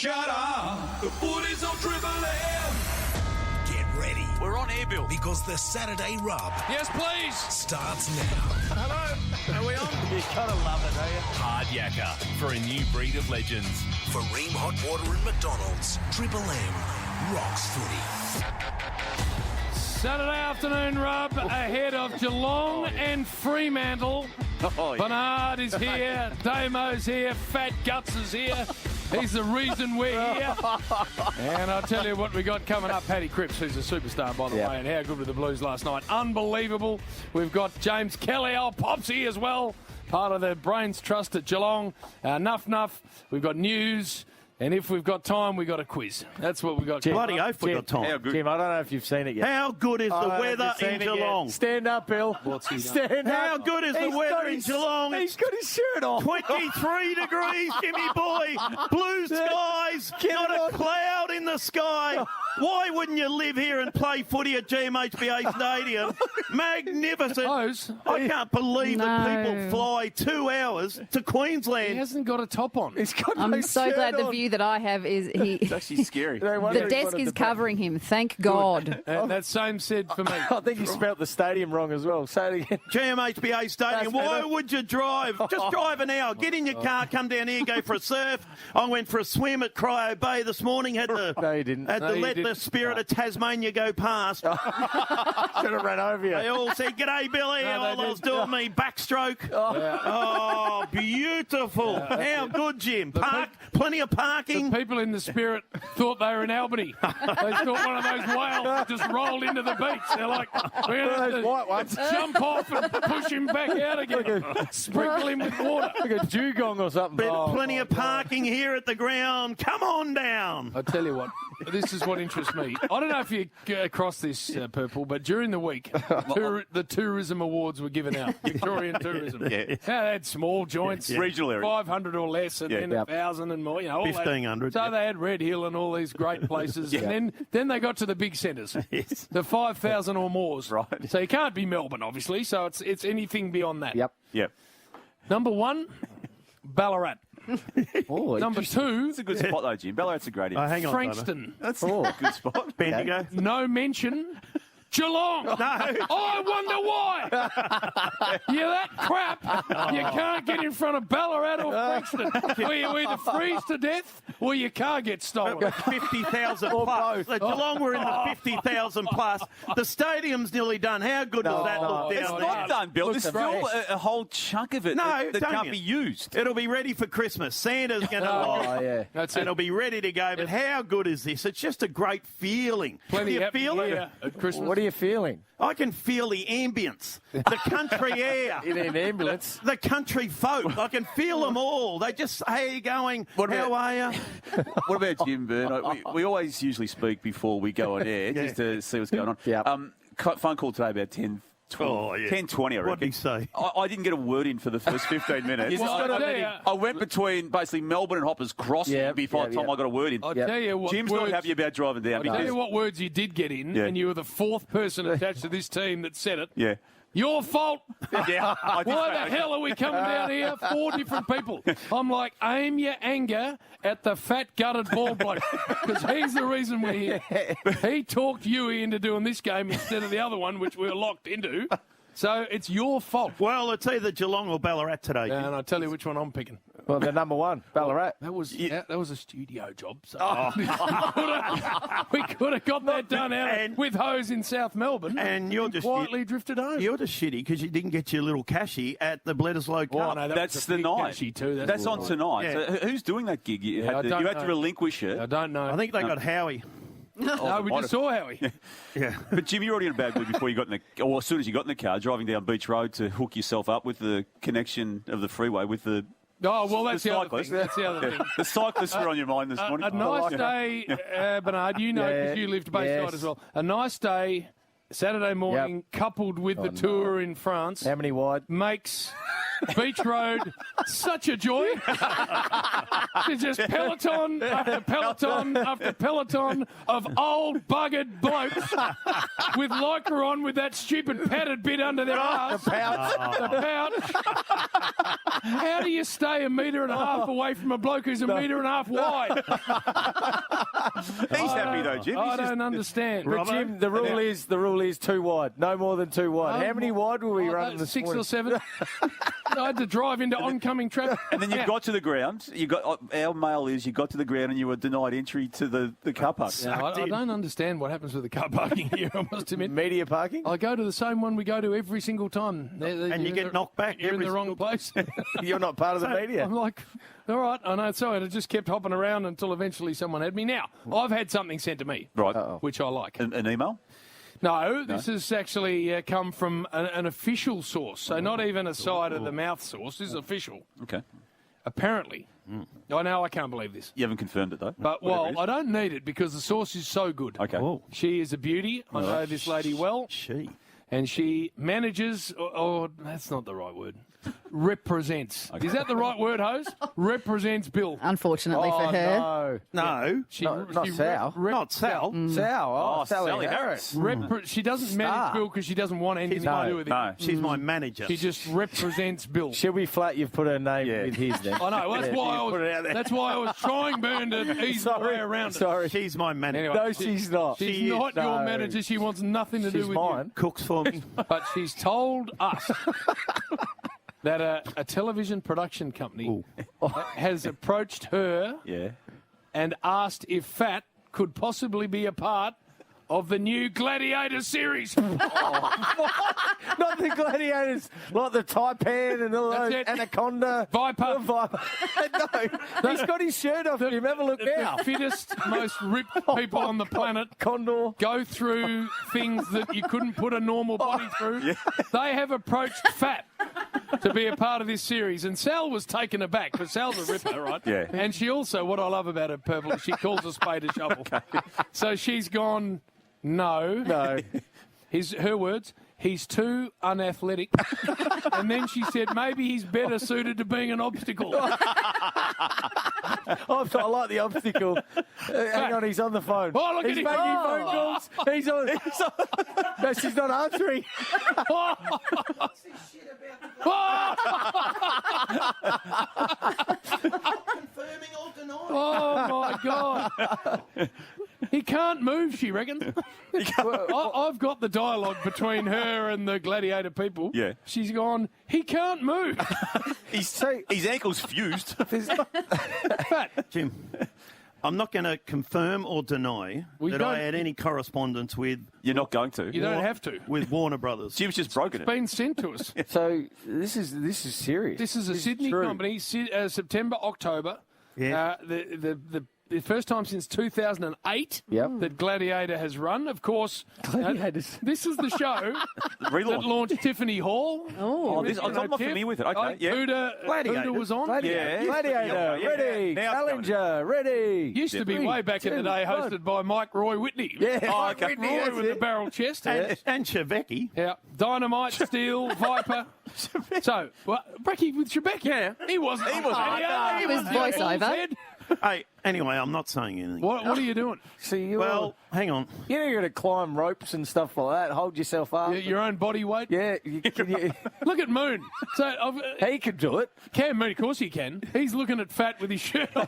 shut up. The Footy's on Triple M. Get ready. We're on air, Bill. Because the Saturday Rub Yes, please. starts now. Hello, are we on? You gotta love it, don't you? Hard yakka for a new breed of legends. For Ream Hot Water and McDonald's, Triple M rocks footy. Saturday afternoon rub ahead of Geelong and Fremantle. Oh, yeah. Bernard is here, Damo's here, Fat Guts is here. He's the reason we're here. And I'll tell you what we got coming up. Paddy Cripps, who's a superstar, by the way, and how good were the Blues last night. Unbelievable. We've got James Kelly, our Popsy as well, part of the Brains Trust at Geelong. Nuff. We've got news. And if we've got time, we've got a quiz. That's what we've got. Bloody oath we've got time. Jim, I don't know if you've seen it yet. How good is the weather in Geelong? Stand up, Bill. Stand up. How good is the weather in Geelong? He's got his shirt on. 23 degrees, Jimmy boy. Blue skies, not a cloud in the sky. Why wouldn't you live here and play footy at GMHBA Stadium? Magnificent. Close. I can't believe that No. people fly 2 hours to He Queensland. hasn't got a top on. He's got I'm no so shirt glad the on. view that I have is It's actually scary. the desk is covering him. Thank God. And that same said for me. I think you spelt the stadium wrong as well. Say it again. GMHBA Stadium. That's Why better. would you drive? Just drive an hour. Get in your car, come down here, go for a surf. I went for a swim at Cryo Bay this morning. Had to, No, you didn't. had No, to you let the didn't. spirit of Tasmania go past. Should have ran over you. They all said, "G'day, Billy." No, All they I was didn't. doing me backstroke. Oh, beautiful. How good, Jim. Plenty of parking. People in the spirit thought they were in Albany. They thought one of those whales just rolled into the beach. They're like, we're One of going those white ones. to jump off and push him back out again. Sprinkle him with water. Like a dugong or something. Plenty of parking here at the ground. Come on down. I tell you what, this is what interests me. I don't know if you across this, Purple, but during the week, the tourism awards were given out. Victorian tourism. Yeah. They had small joints, Regional area. 500 or less, and then 1,000 and more. You know, all that. 1,500, So yeah. they had Red Hill and all these great places, and then they got to the big centres, the 5,000 or more. Right. So you can't be Melbourne, obviously. So it's anything beyond that. Yep. Yep. Number one, Ballarat. Oh, Number two, It's a good spot, though, Jim. Ballarat's a great Hang on, Frankston. That's a good spot. Bendigo. No mention. Geelong. No. I wonder why. You're that crap. You can't get in front of Ballarat or Frankston. Where you either freeze to death or your car gets stolen. 50,000 plus. The Geelong were in the 50,000 plus. The stadium's nearly done. How good does that look It's down not there? done, Bill. There's still a whole chunk of it that don't can't you? be used. It'll be ready for Christmas. Santa's going to like it. Oh, yeah. That's And it. it'll be ready to go. But how good is this? It's just a great feeling. Plenty Do you happening feel it? here at Christmas. What are you feeling? I can feel the ambience, the country air, In an ambulance. the country folk. I can feel them all. They just, hey, going, how are you? What about Jim Byrne? We always usually speak before we go on air just to see what's going on. Yeah. Phone call today about 10, 12, Oh, yeah. 10:20, I reckon. What did he say? I didn't get a word in for the first 15 minutes. Well, I'll tell you- I went between basically Melbourne and Hoppers Crossing Yeah, before the time yeah. I got a word in. I'll Yep. tell you what Jim's words, not happy about driving down. I'll tell you what words you did get in, Yeah. and you were the fourth person attached to this team that said it. Yeah. Your fault. Yeah, I did Why say the hell are we coming down here? 4 different people. I'm like, aim your anger at the fat gutted bald bloke because he's the reason we're here. He talked Huey into doing this game instead of the other one, which we were locked into. So it's your fault. Well, it's either Geelong or Ballarat today. And I'll tell you which one I'm picking. Well, they're number one, Ballarat. That was a studio job. So we could have got that done out And- with hose in South Melbourne. And you're just quietly drifted home. You're just shitty because you didn't get your little cashy at the Bledisloe Cup. Oh, no, that That's was a the big night. cashy too. That's on tonight. Yeah. So who's doing that gig? You I had don't to know. relinquish it. I don't know. I think they got Howie. No, we just saw Howie. Yeah. But Jim, you're already in a bad mood before you got in the, or as soon as you got in the car, driving down Beach Road to hook yourself up with the connection of the freeway with the Oh, well, that's the other cyclists. thing. That's the other thing. The cyclists were on your mind this morning. A nice day, Bernard, you know, because you lived Bayside yes. as well. A nice day, Saturday morning, coupled with the tour in France, How many wide? makes Beach Road, such a joy. It's just peloton after peloton after peloton of old buggered blokes with lycra on with that stupid padded bit under their arse. The pouch. How do you stay 1.5 meters away from a bloke who's 1.5 meters wide? He's happy though, Jim. I don't understand. But Jim, the rule is 2 wide. No more than 2 wide. How many wide were we running this 6 morning? or 7. I had to drive into oncoming traffic. And then you got to the ground. Our mail is you got to the ground and you were denied entry to the car park. No, I don't understand what happens with the car parking here, I must admit. Media parking? I go to the same one we go to every single time. And you get knocked back. You're in the wrong place. You're not part of the media. I'm like, all right, I know. So I just kept hopping around until eventually someone had me. Now, I've had something sent to me, Right. which I like. An email? No, this has actually come from an official source. So not even a side-of-the-mouth source. This is official. Okay. Apparently. I know I can't believe this. You haven't confirmed it though. But, well, I don't need it because the source is so good. Okay. Oh. She is a beauty. I know this lady well. She. And she manages, or that's not the right word, represents. Okay. Is that the right word, Hose? Represents Bill. Unfortunately for her. No. She, Not she Sal. Not Sal. Sal. Sally Harris. She doesn't manage Bill because she doesn't want anything to do with it. No. She's my manager. She just represents Bill. She'll be flat you've put her name with his then. I know. That's why I was trying, Burn, to ease my way around it. Sorry. She's my manager. Anyway, No, she's not. She's She is. not your No. manager. She wants nothing to do She's with mine. Cooks for me. you. But she's told us that a television production company has approached her Yeah. and asked if Fat could possibly be a part of the new Gladiator series. Not the gladiators, like the Taipan and all That's those it. Anaconda. Viper. The Viper. No, he's got his shirt off. Him. Have a look now. The fittest, most ripped people on the planet Condor. go through things that you couldn't put a normal body through. They have approached Fat to be a part of this series. And Sal was taken aback, but Sal's a ripper, right? Yeah. And she also, what I love about her, Purple, is she calls a spade a shovel. So she's gone, no. Her words, he's too unathletic. And then she said, maybe he's better suited to being an obstacle. I like the obstacle. Hang on, he's on the phone. Oh, look he's at him. making phone calls. He's on. No, she's not answering. Oh, my God. He can't move, she reckons. I've got the dialogue between her and the Gladiator people. Yeah. She's gone, he can't move. His ankle's fused. Jim, I'm not going to confirm or deny We that don't- I had any correspondence with You're not going to. You don't have to. with Warner Brothers. Jim's just broken it. Been sent to us. So this is serious. This is a Sydney true. company, September, October. Yeah. The first time since 2008 Yep. that Gladiator has run. Of course, Gladiators. this is the show that Relaunch. launched Tiffany Hall. Oh, this, I'm not familiar with it. Okay, yeah. Huda was on. Gladiator. Yeah. Gladiator. Yeah. Ready. Now it's going. Challenger. Ready. Used to be Three, way back in the day, 2, 1. hosted by Mike Roy Whitney. Yeah. Oh, okay. Whitney, Roy that's with the it. barrel chest. And Shevecki. Yeah, Dynamite, Steel, Viper. So, well, Brecky with Shebeck. Yeah. He wasn't. He wasn't. He It was the voiceover. bull's head. Hey, anyway, I'm not saying anything. What are you doing? See, Well, hang on. you know you're going to climb ropes and stuff like that. Hold yourself up. Your own body weight? Yeah. Look at Moon. So, He could do it. Cam Moon, of course he can. He's looking at Fat with his shirt on.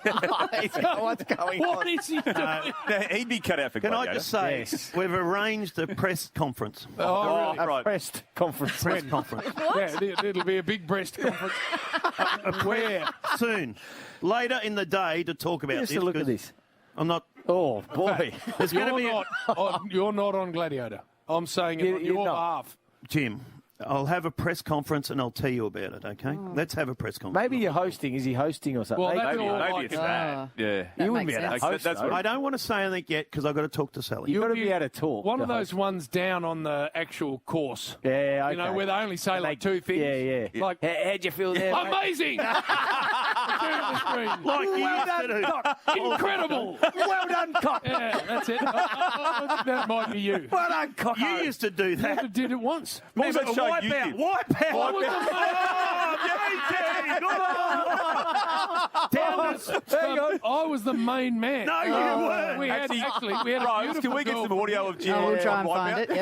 What's going What on? is he doing? Now, he'd be cut out for Can I Gladiator. just say, Yes. we've arranged a press conference. Oh, really? A Right. press conference. Press conference. Yeah, it'll be a big breast conference. Where? Soon. Later in the day to talk about Just this. to look at 'cause this. I'm not. Oh, boy. There's going to be You're not on Gladiator. I'm saying it on You're your not. behalf. Jim, I'll have a press conference and I'll tell you about it, okay? Let's have a press conference. Maybe you're hosting. Is he hosting or something? Well, that's Maybe, all maybe like it's that. that. Yeah. That you wouldn't makes be able to sense. host. That's though. what- I don't want to say anything yet because I've got to talk to Sally. You've got to You- be able to talk. One to of those host. ones down on the actual course. Yeah, okay. You know, where they only say like two things. Yeah, yeah. Like, How'd you feel there, mate? amazing! the screen. Like you used to do. Incredible. Well done, cock. Yeah, that's it. That might be you. Well done, cock. You used to do Never that. did it once. What was that show you Wipeout. did? Wipeout. I was Hang on. I was the main man. No, you weren't. We had a Rose, beautiful can we get girl. some audio of Jim? Oh, we'll try and on find Wipeout? it.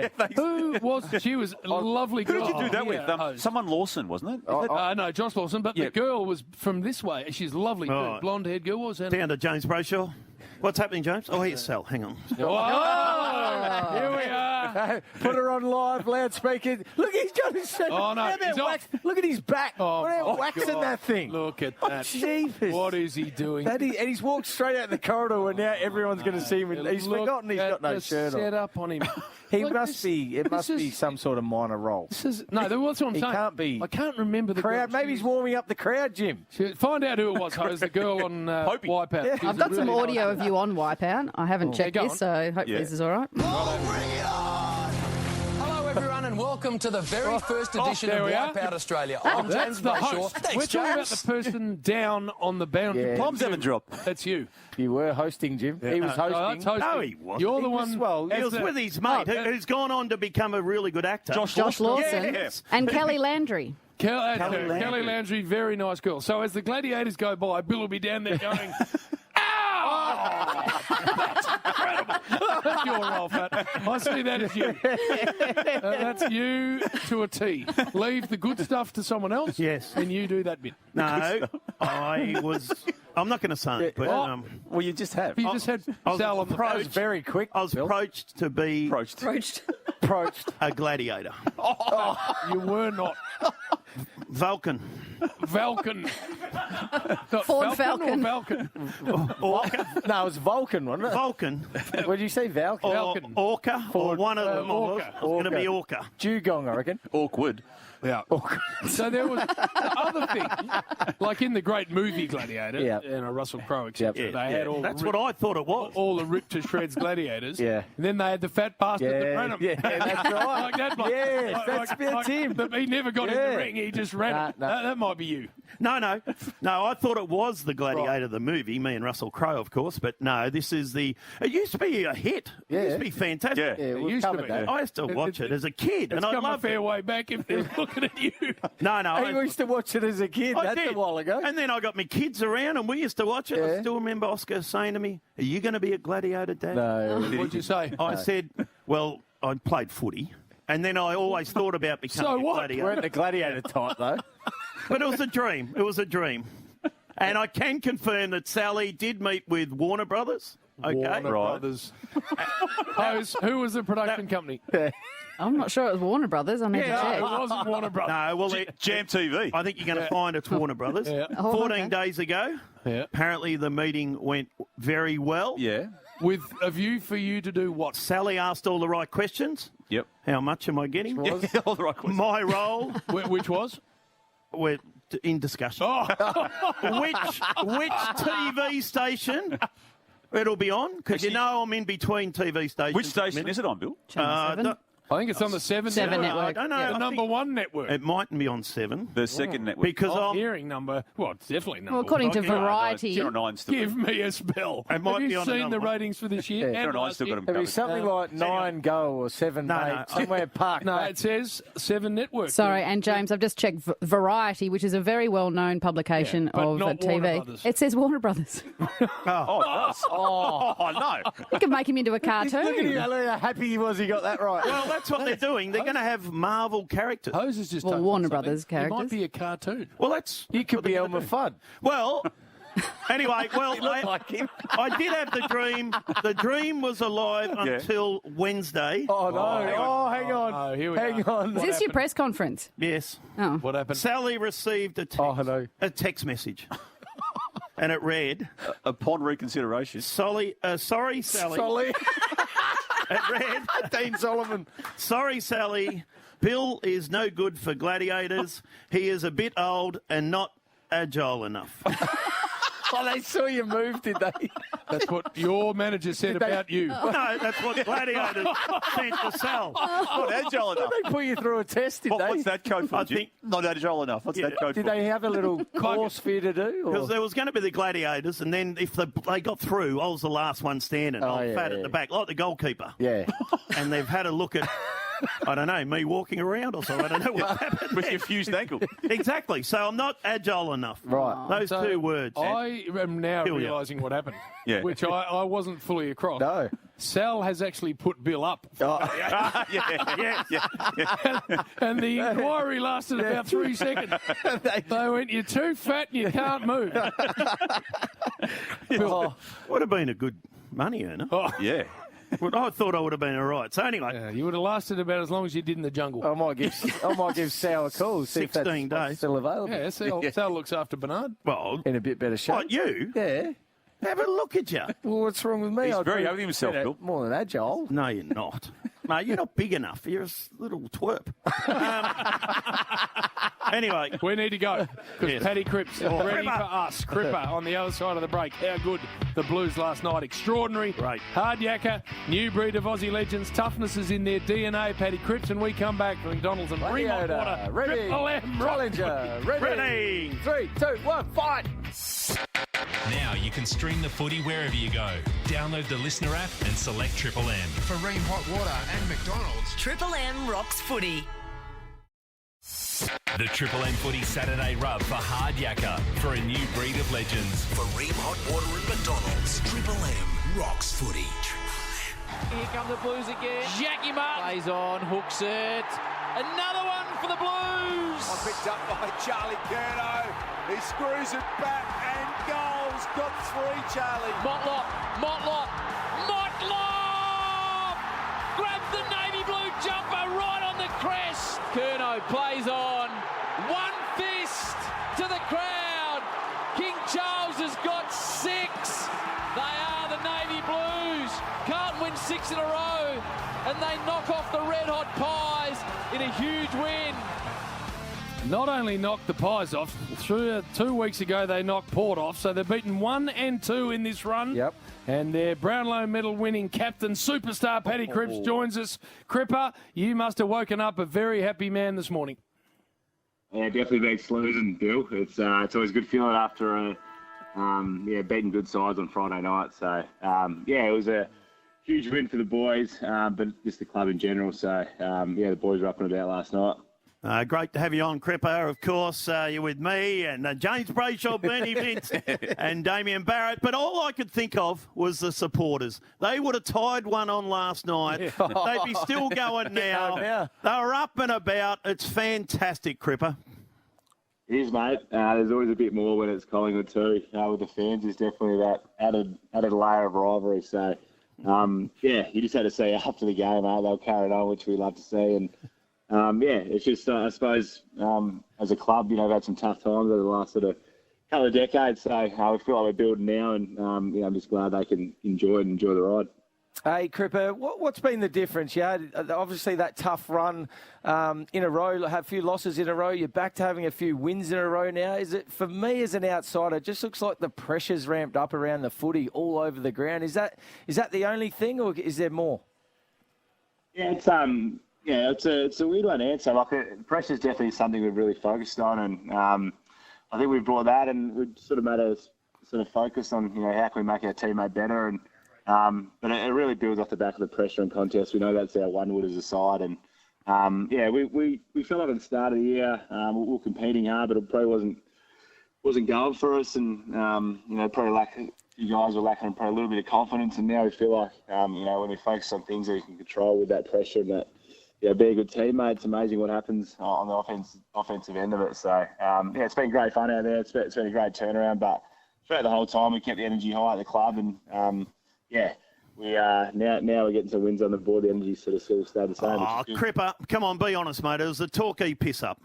Yep. Thanks. Who was? She was a lovely Who girl. did you do that with? Yeah. Someone Lawson, wasn't it? Is it? No, Josh Lawson, but the Yeah. girl was from this way. She's lovely, too. Right. Blonde-haired girl. What was her name? Down to James Brayshaw. What's happening, James? Oh, here's Sal. Hang on. Oh, here we are. Put her on live, loudspeaker. Look, he's got his shirt. Oh, no, How about he's off. wax? Look at his back. Oh, What about my waxing God. that thing? Look at Oh, that. jeepers. What is he doing? And he's walked straight out the corridor, and now everyone's going to see him. He's Look forgotten he's at got no the shirt on. set up on him. He Look, must this- be. It this must be is- some sort of minor role. This is, no, that's what I'm He saying. can't be. I can't remember the Crowd. girl. Maybe he's warming up the crowd, Jim. Find out who it was, Hose, the girl on Popey. Wipeout. Yeah. She was I've got a some really audio nice of girl. you on Wipeout. I haven't checked go this, on. so hopefully Yeah. this is all right. Hello, everyone, and welcome to the very first edition there of we are. Wipeout Australia. I'm That's James the Brayshaw. host. Thanks, We're talking about James. the person down on the boundary. Yeah. Bombs haven't dropped. That's you. You were hosting, Jim. He was hosting. Oh, that's hosting. No, he wasn't. You're the He was- one. well, He was with his mate, who's gone on to become a really good actor. Josh Lawson Yes. and Kelly Landry. Kelly Landry. Landry, very nice girl. So as the Gladiators go by, Bill will be down there going, ow! That's incredible. That's your role, Fat. I see that as you. That's you to a T. Leave the good stuff to someone else. Yes. And you do that bit. No, I'm not going to say it, but Oh. Well, you just have. You just had I was Sal on the That was approach. very quick. I was Bill. approached to be Approached. Approached. a gladiator. You were not. Vulcan. Falcon. Ford Or Falcon. Falcon? Orca. No, it was Vulcan, wasn't it? Vulcan. What did you say, Vulcan? Or Falcon. Orca. Or one of them. Orca. was going to be Orca. Dugong, I reckon. Awkward. Yeah. So there was other things, like in the great movie Gladiator, Yeah. and Russell Crowe, etc. Yep. They had all That's the what I thought it was. all the ripped to shreds gladiators. Yeah. And then they had the fat bastard that Yeah, ran them. yeah, that's right. Like that bloke. Yes, that's him. He never got in Yeah. the ring. He just ran Nah, it. nah. That might be you. No, I thought it was the Gladiator, the movie. Me and Russell Crowe, of course, but no, this is the. It used to be a hit. It used to be fantastic. Yeah. Yeah, It we've used to covered be. that. I used to watch it as a kid, It's and I come a loved fair it. way back if they're looking at you. No, I used to watch it as a kid. I That's did. a while ago. And then I got my kids around, and we used to watch it. I Yeah. still remember Oscar saying to me, "Are you going to be a gladiator, Dad?" No. What'd you say? I said, "Well, I played footy." And then I always thought about becoming So a what? gladiator. Weren't the gladiator type, though. But it was a dream. It was a dream. And I can confirm that Sally did meet with Warner Brothers. Okay. Warner Right. Brothers. Who was the production company? I'm not sure it was Warner Brothers. I need to No, check. it wasn't Warner Brothers. No, well, Jam TV. I think you're going to find it's Warner Brothers. Yeah. Oh, 14 okay. days ago. Yeah. Apparently the meeting went very well. Yeah. With a view for you to do what? Sally asked all the right questions. Yep. How much am I getting? Yeah, all the right questions. My role, Which was? we're in discussion. Which TV station it'll be on? Because you know I'm in between TV stations. Which station is it on, Bill? Channel 7. I think it's on the 7 Seven network. network. I don't know. Yeah. The I number think one network. It mightn't be on 7 The second network. because I'm I'm. hearing number. Well, it's definitely number Well, according to Okay, no, no, Variety, Channel 9's still. Give me a spell. It might Have be you on seen another the one. ratings for this year? Yeah. And Channel 9's last still got year? them There'll be covered. something like 9 go or 7 No, mate, no. somewhere parked. No, mate. it says 7 network. sorry, and James, I've just checked Variety, which is a very well-known publication but of not Warner TV. Brothers. It says Warner Brothers. Oh, no. You can make him into a Look at him, cartoon. look how happy he was he got that right. Well, that's what they're doing. They're going to have Marvel characters. Hose is just Well, touching Warner something. Brothers It might characters. be a cartoon. Well, that's. He could be Elmer Fudd. Well, anyway, Look like him. I did have the dream. The dream was alive Yeah. until Wednesday. Oh, no. Oh, hang on. Oh, here we Hang are. on. Is this your press conference? Yes. Oh. What happened? Sally received Oh, hello. a text message. And it read, Upon reconsideration. sorry, Sally. Solly. It read, Dean Solomon. sorry, Sally. Bill is no good for gladiators. He is a bit old and not agile enough. Oh, they saw you move, did they? That's what your manager said about you. No, that's what Gladiator sent to Sal. Not agile enough. They put you through a test, did they? What's that code for? I Jim? think- Not agile enough. What's that code Did for? they have a little course for you to do? or- Because there was going to be the Gladiators, and then if they got through, I was the last one standing. Oh, I was yeah, fat yeah. at the back, like the goalkeeper. Yeah. And they've had a look at, I don't know, me walking around or something. I don't know what happened. With your fused ankle. Exactly. So I'm not agile enough. Right. Those So two words. I am now Kill ya. realising what happened, Yeah. which I wasn't fully across. No. Sal has actually put Bill up, Yes. and the inquiry lasted about 3 seconds. They went, "You're too fat and you can't move." Oh, Would have been a good money earner. Yeah. Well, I thought I would have been all right. So anyway, Yeah, you would have lasted about as long as you did in the jungle. I might give Sal a call. See if that's 16 days. still available. Yeah, Sal looks after Bernard. well, In a bit better shape. like you, Yeah. have a look at you. Well, what's wrong with me? He's I'd very be happy with himself, better- Bill. More than agile. No, you're not. Mate, you're not big enough. You're a little twerp. Anyway, We need to go because Yes. Paddy Cripps is ready Cripper. for us. Cripper on the other side of the break. How good the Blues last night. Extraordinary. Great. Hard yakka. New breed of Aussie legends. Toughness is in their DNA. Paddy Cripps, and we come back for McDonald's and Remont Water. Ready. Triple M. Challenger. Ready. ready. 3, 2, 1, fight. Now you can stream the footy wherever you go. Download the Listener app and select Triple M. For Ream Hot Water and McDonald's. Triple M rocks footy. The Triple M Footy Saturday Rub for Hard Yakka for a new breed of legends. For Ream Hot Water and McDonald's, Triple M rocks footy. Here come the Blues again. Jackie Martin plays on, hooks it. Another one for the Blues. Picked up by Charlie Curnow. He screws it back and goals. Got 3, Charlie. Motlop. Grabs the navy blue jumper right on the crest. Curnow plays on. One fist to the crowd. King Charles has got 6. They are the Navy Blues. Can't win 6 in a row. And they knock off the Red Hot Pies in a huge win. Not only knocked the Pies off, 2 weeks ago they knocked Port off, so they've beaten 1 and 2 in this run. Yep. And their Brownlow medal winning captain, superstar Paddy Cripps joins us. Cripper, you must have woken up a very happy man this morning. Yeah, definitely beats losing, Bill. It's always a good feeling after beating good sides on Friday night. So it was a huge win for the boys, but just the club in general. So the boys were up and about last night. Great to have you on, Cripper. Of course, you're with me and James Brayshaw, Bernie Vince and Damien Barrett. But all I could think of was the supporters. They would have tied one on last night. They'd be still going now. They were up and about. It's fantastic, Cripper. It is, mate. There's always a bit more when it's Collingwood too. With the fans, there's definitely that added layer of rivalry. So, you just had to see after the game, mate. They were carried on, which we love to see. And it's just, I suppose, as a club, we've had some tough times over the last sort of couple of decades. So we feel like we're building now, and I'm just glad they can enjoy the ride. Hey, Cripper, what's been the difference? You had obviously that tough run in a row, have a few losses in a row. You're back to having a few wins in a row now. Is it, for me as an outsider, it just looks like the pressure's ramped up around the footy all over the ground. Is that the only thing, or is there more? Yeah, it's a weird one to answer. Pressure's definitely something we've really focused on, and I think we've brought that, and we've sort of made a sort of focus on how can we make our teammate better, and but it really builds off the back of the pressure and contest. We know that's our one-wood as a side, and we felt like at the start of the year we were competing hard, but it probably wasn't going for us, and probably you guys were lacking probably a little bit of confidence, and now we feel like when we focus on things that we can control with that pressure and that be a good teammate, it's amazing what happens on the offensive end of it. So it's been great fun out there. It's been a great turnaround, but throughout the whole time we kept the energy high at the club, and we now we're getting some wins on the board. The energy sort of stayed the same. Oh, Cripper, come on, be honest, mate. It was the Torquay piss-up.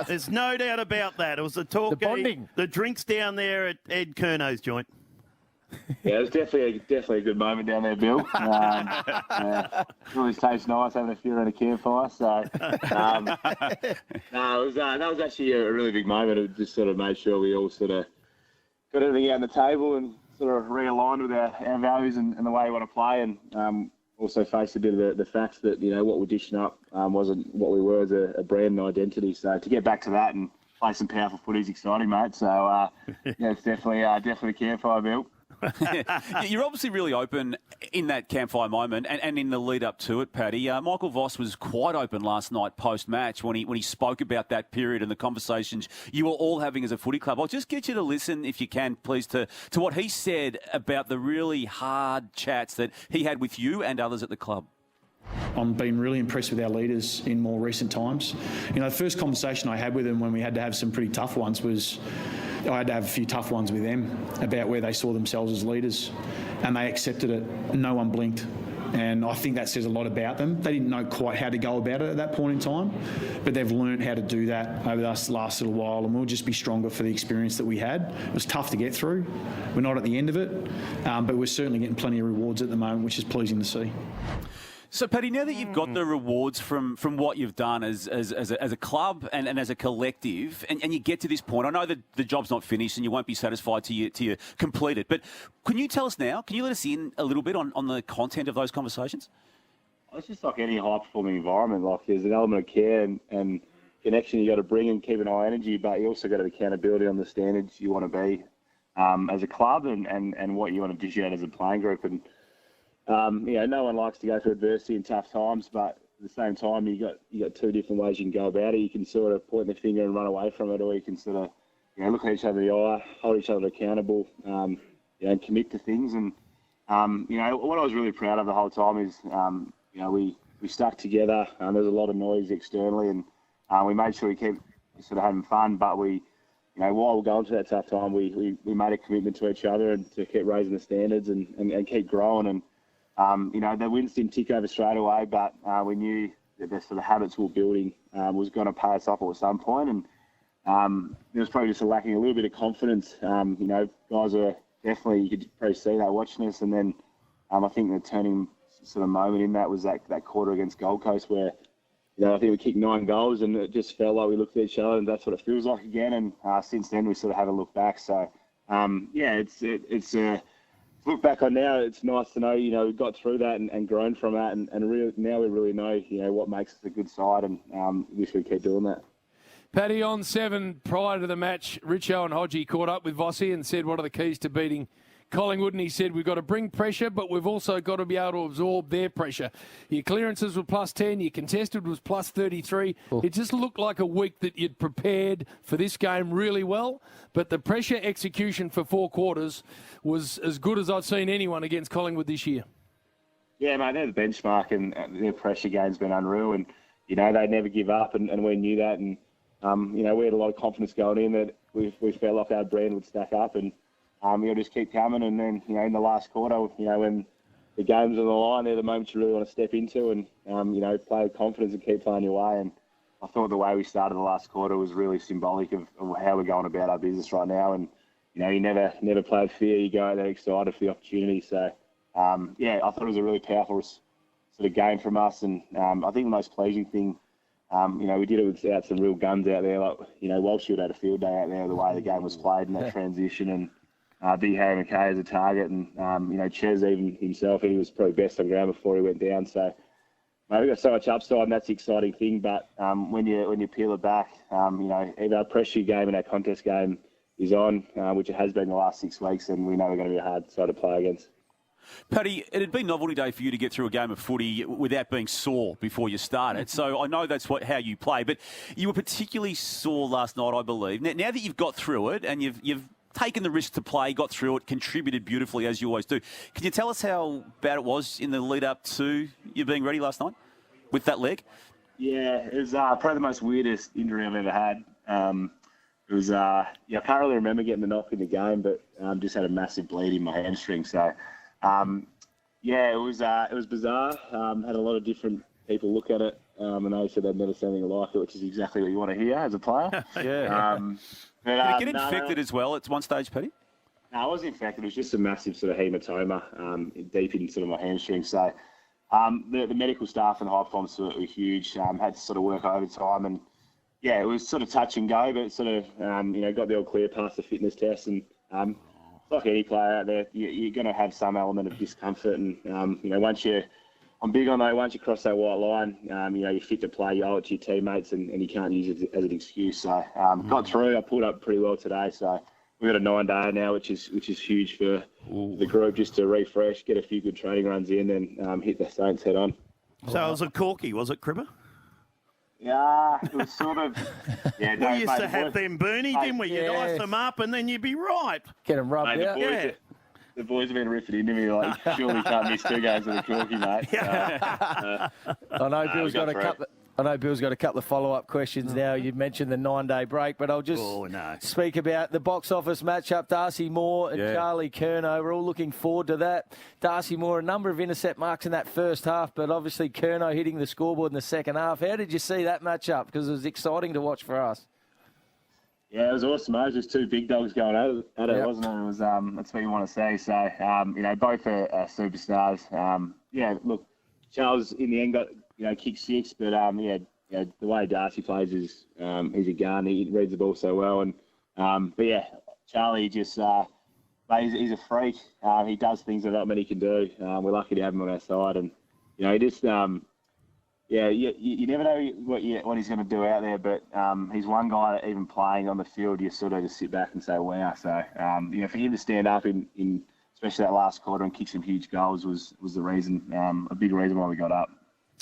There's no doubt about that. It was the Torquay. The bonding. The drinks down there at Ed Curnow's joint. Yeah, it was definitely a good moment down there, Bill. Always tastes nice having a few around a campfire. So, that was actually a really big moment. It just sort of made sure we all sort of got everything out on the table and sort of realigned with our values and the way we want to play, and also faced a bit of the facts that, you know, what we're dishing up wasn't what we were as a brand and identity. So to get back to that and play some powerful footy is exciting, mate. So, it's definitely a campfire built. You're obviously really open in that campfire moment and in the lead up to it, Paddy. Michael Voss was quite open last night post-match when he spoke about that period and the conversations you were all having as a footy club. I'll just get you to listen, if you can, please, to what he said about the really hard chats that he had with you and others at the club. I'm been really impressed with our leaders in more recent times. You know, the first conversation I had with them when we had to have some pretty tough ones was I had to have a few tough ones with them about where they saw themselves as leaders, and they accepted it. No one blinked. And I think that says a lot about them. They didn't know quite how to go about it at that point in time, but they've learned how to do that over the last little while, and we'll just be stronger for the experience that we had. It was tough to get through. We're not at the end of it, but we're certainly getting plenty of rewards at the moment, which is pleasing to see. So, Paddy, now that you've got the rewards from what you've done as a club and as a collective, and you get to this point, I know that the job's not finished and you won't be satisfied till you complete it, but can you tell us now, can you let us in a little bit on the content of those conversations? It's just like any high-performing environment. Like, there's an element of care and connection you got to bring and keep an eye on energy, but you also got to have accountability on the standards you want to be as a club and what you want to dish out as a playing group. And no one likes to go through adversity and tough times, but at the same time, you got two different ways you can go about it. You can sort of point the finger and run away from it, or you can sort of look at each other in the eye, hold each other accountable, and commit to things. And what I was really proud of the whole time is we stuck together. There was a lot of noise externally, and we made sure we kept sort of having fun. But we, while we're going through that tough time, we made a commitment to each other and to keep raising the standards and keep growing. And the wins didn't tick over straight away, but we knew that the sort of habits we were building was going to pay us off at some point. And there was probably just lacking a little bit of confidence. Guys are definitely, you could probably see that watching us. And then I think the turning sort of moment in that was that quarter against Gold Coast where, I think we kicked 9 goals and it just felt like we looked at each other and that's what it feels like again. And since then we sort of haven't looked back. So, it's look back on now, it's nice to know, we got through that and grown from that, and really, now we really know, what makes us a good side, and we should keep doing that. Paddy, on 7 prior to the match, Richo and Hodgie caught up with Vossi and said, what are the keys to beating Collingwood? And he said, we've got to bring pressure, but we've also got to be able to absorb their pressure. Your clearances were +10, your contested was +33. Oh. It just looked like a week that you'd prepared for this game really well, but the pressure execution for 4 quarters was as good as I've seen anyone against Collingwood this year. Yeah, mate, they're the benchmark, and their pressure game's been unreal, and, they never give up, and we knew that, and, we had a lot of confidence going in that we felt like our brand would stack up, and just keep coming. And then, in the last quarter, when the game's on the line, they're the moments you really want to step into and, play with confidence and keep playing your way. And I thought the way we started the last quarter was really symbolic of how we're going about our business right now. And, you never play with fear. You go out there excited for the opportunity. So, I thought it was a really powerful sort of game from us. And I think the most pleasing thing, we did it without some real guns out there. Like, Walshield had a field day out there, the way the game was played in that transition. And Big Harry McKay as a target, and Ches even himself, he was probably best on ground before he went down. So, mate, we've got so much upside, and that's the exciting thing. But when you peel it back, either our pressure game and our contest game is on, which it has been the last 6 weeks, and we know we're going to be a hard side to play against. Paddy, it had been novelty day for you to get through a game of footy without being sore before you started. So I know that's how you play, but you were particularly sore last night, I believe. Now that you've got through it and you've taken the risk to play, got through it, contributed beautifully as you always do. Can you tell us how bad it was in the lead up to you being ready last night with that leg? Yeah, it was probably the most weirdest injury I've ever had. It was I can't really remember getting the knock in the game, but just had a massive bleed in my hamstring. So it was bizarre. Had a lot of different people look at it, and they said they'd never seen anything like it, which is exactly what you want to hear as a player. Yeah. Did it get infected as well at one stage, Paddy? No, I wasn't infected. It was just a massive sort of hematoma deep in sort of my hamstring. So the medical staff and the high performance were huge. Had to sort of work overtime, and it was sort of touch and go, but sort of got the all clear, passed the fitness test, and like any player out there, you're going to have some element of discomfort. And, I'm big on that. Once you cross that white line, you're fit to play. You owe it to your teammates, and you can't use it as an excuse. So got through. I pulled up pretty well today. So we've got a 9-day now, which is huge for the group, just to refresh, get a few good training runs in, and hit the Saints head on. So it was a corky, was it, Cripper? Yeah, it was sort of. Yeah, we used to have them, Bernie, didn't we? You'd ice them up, and then you'd be right. Get them rubbed out. The boys have been ripping into me like, surely can't miss 2 games with a corky, mate. I know Bill's got a couple. I know Bill's got a couple of follow-up questions now. You mentioned the 9-day break, but I'll just speak about the box office matchup, Darcy Moore and Charlie Curnow. We're all looking forward to that. Darcy Moore, a number of intercept marks in that first half, but obviously Curnow hitting the scoreboard in the second half. How did you see that matchup? Because it was exciting to watch for us. Yeah, it was awesome, mate. It was 2 big dogs going at it, wasn't it? It was, that's what you want to see. So, both are superstars. Look, Charles in the end got, kicked 6, but, the way Darcy plays is, he's a gun. He reads the ball so well. And, Charlie just, he's a freak. He does things that not many can do. We're lucky to have him on our side. And, he just, you never know what he's going to do out there, but he's one guy that even playing on the field, you sort of just sit back and say, wow. So, for him to stand up in especially that last quarter and kick some huge goals was the reason, a big reason why we got up.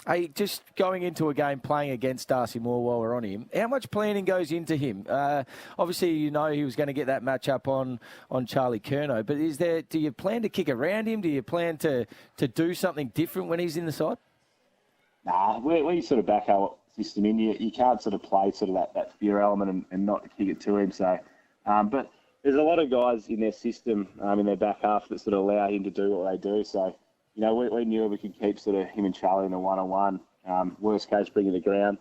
Hey, just going into a game playing against Darcy Moore while we're on him, how much planning goes into him? Obviously, he was going to get that matchup on Charlie Curnow, but do you plan to kick around him? Do you plan to do something different when he's in the side? Nah, we sort of back our system in. You can't sort of play sort of that fear element and not kick it to him. So, but there's a lot of guys in their system, in their back half that sort of allow him to do what they do. So, we knew we could keep sort of him and Charlie in a one-on-one. Worst case, bring it to ground.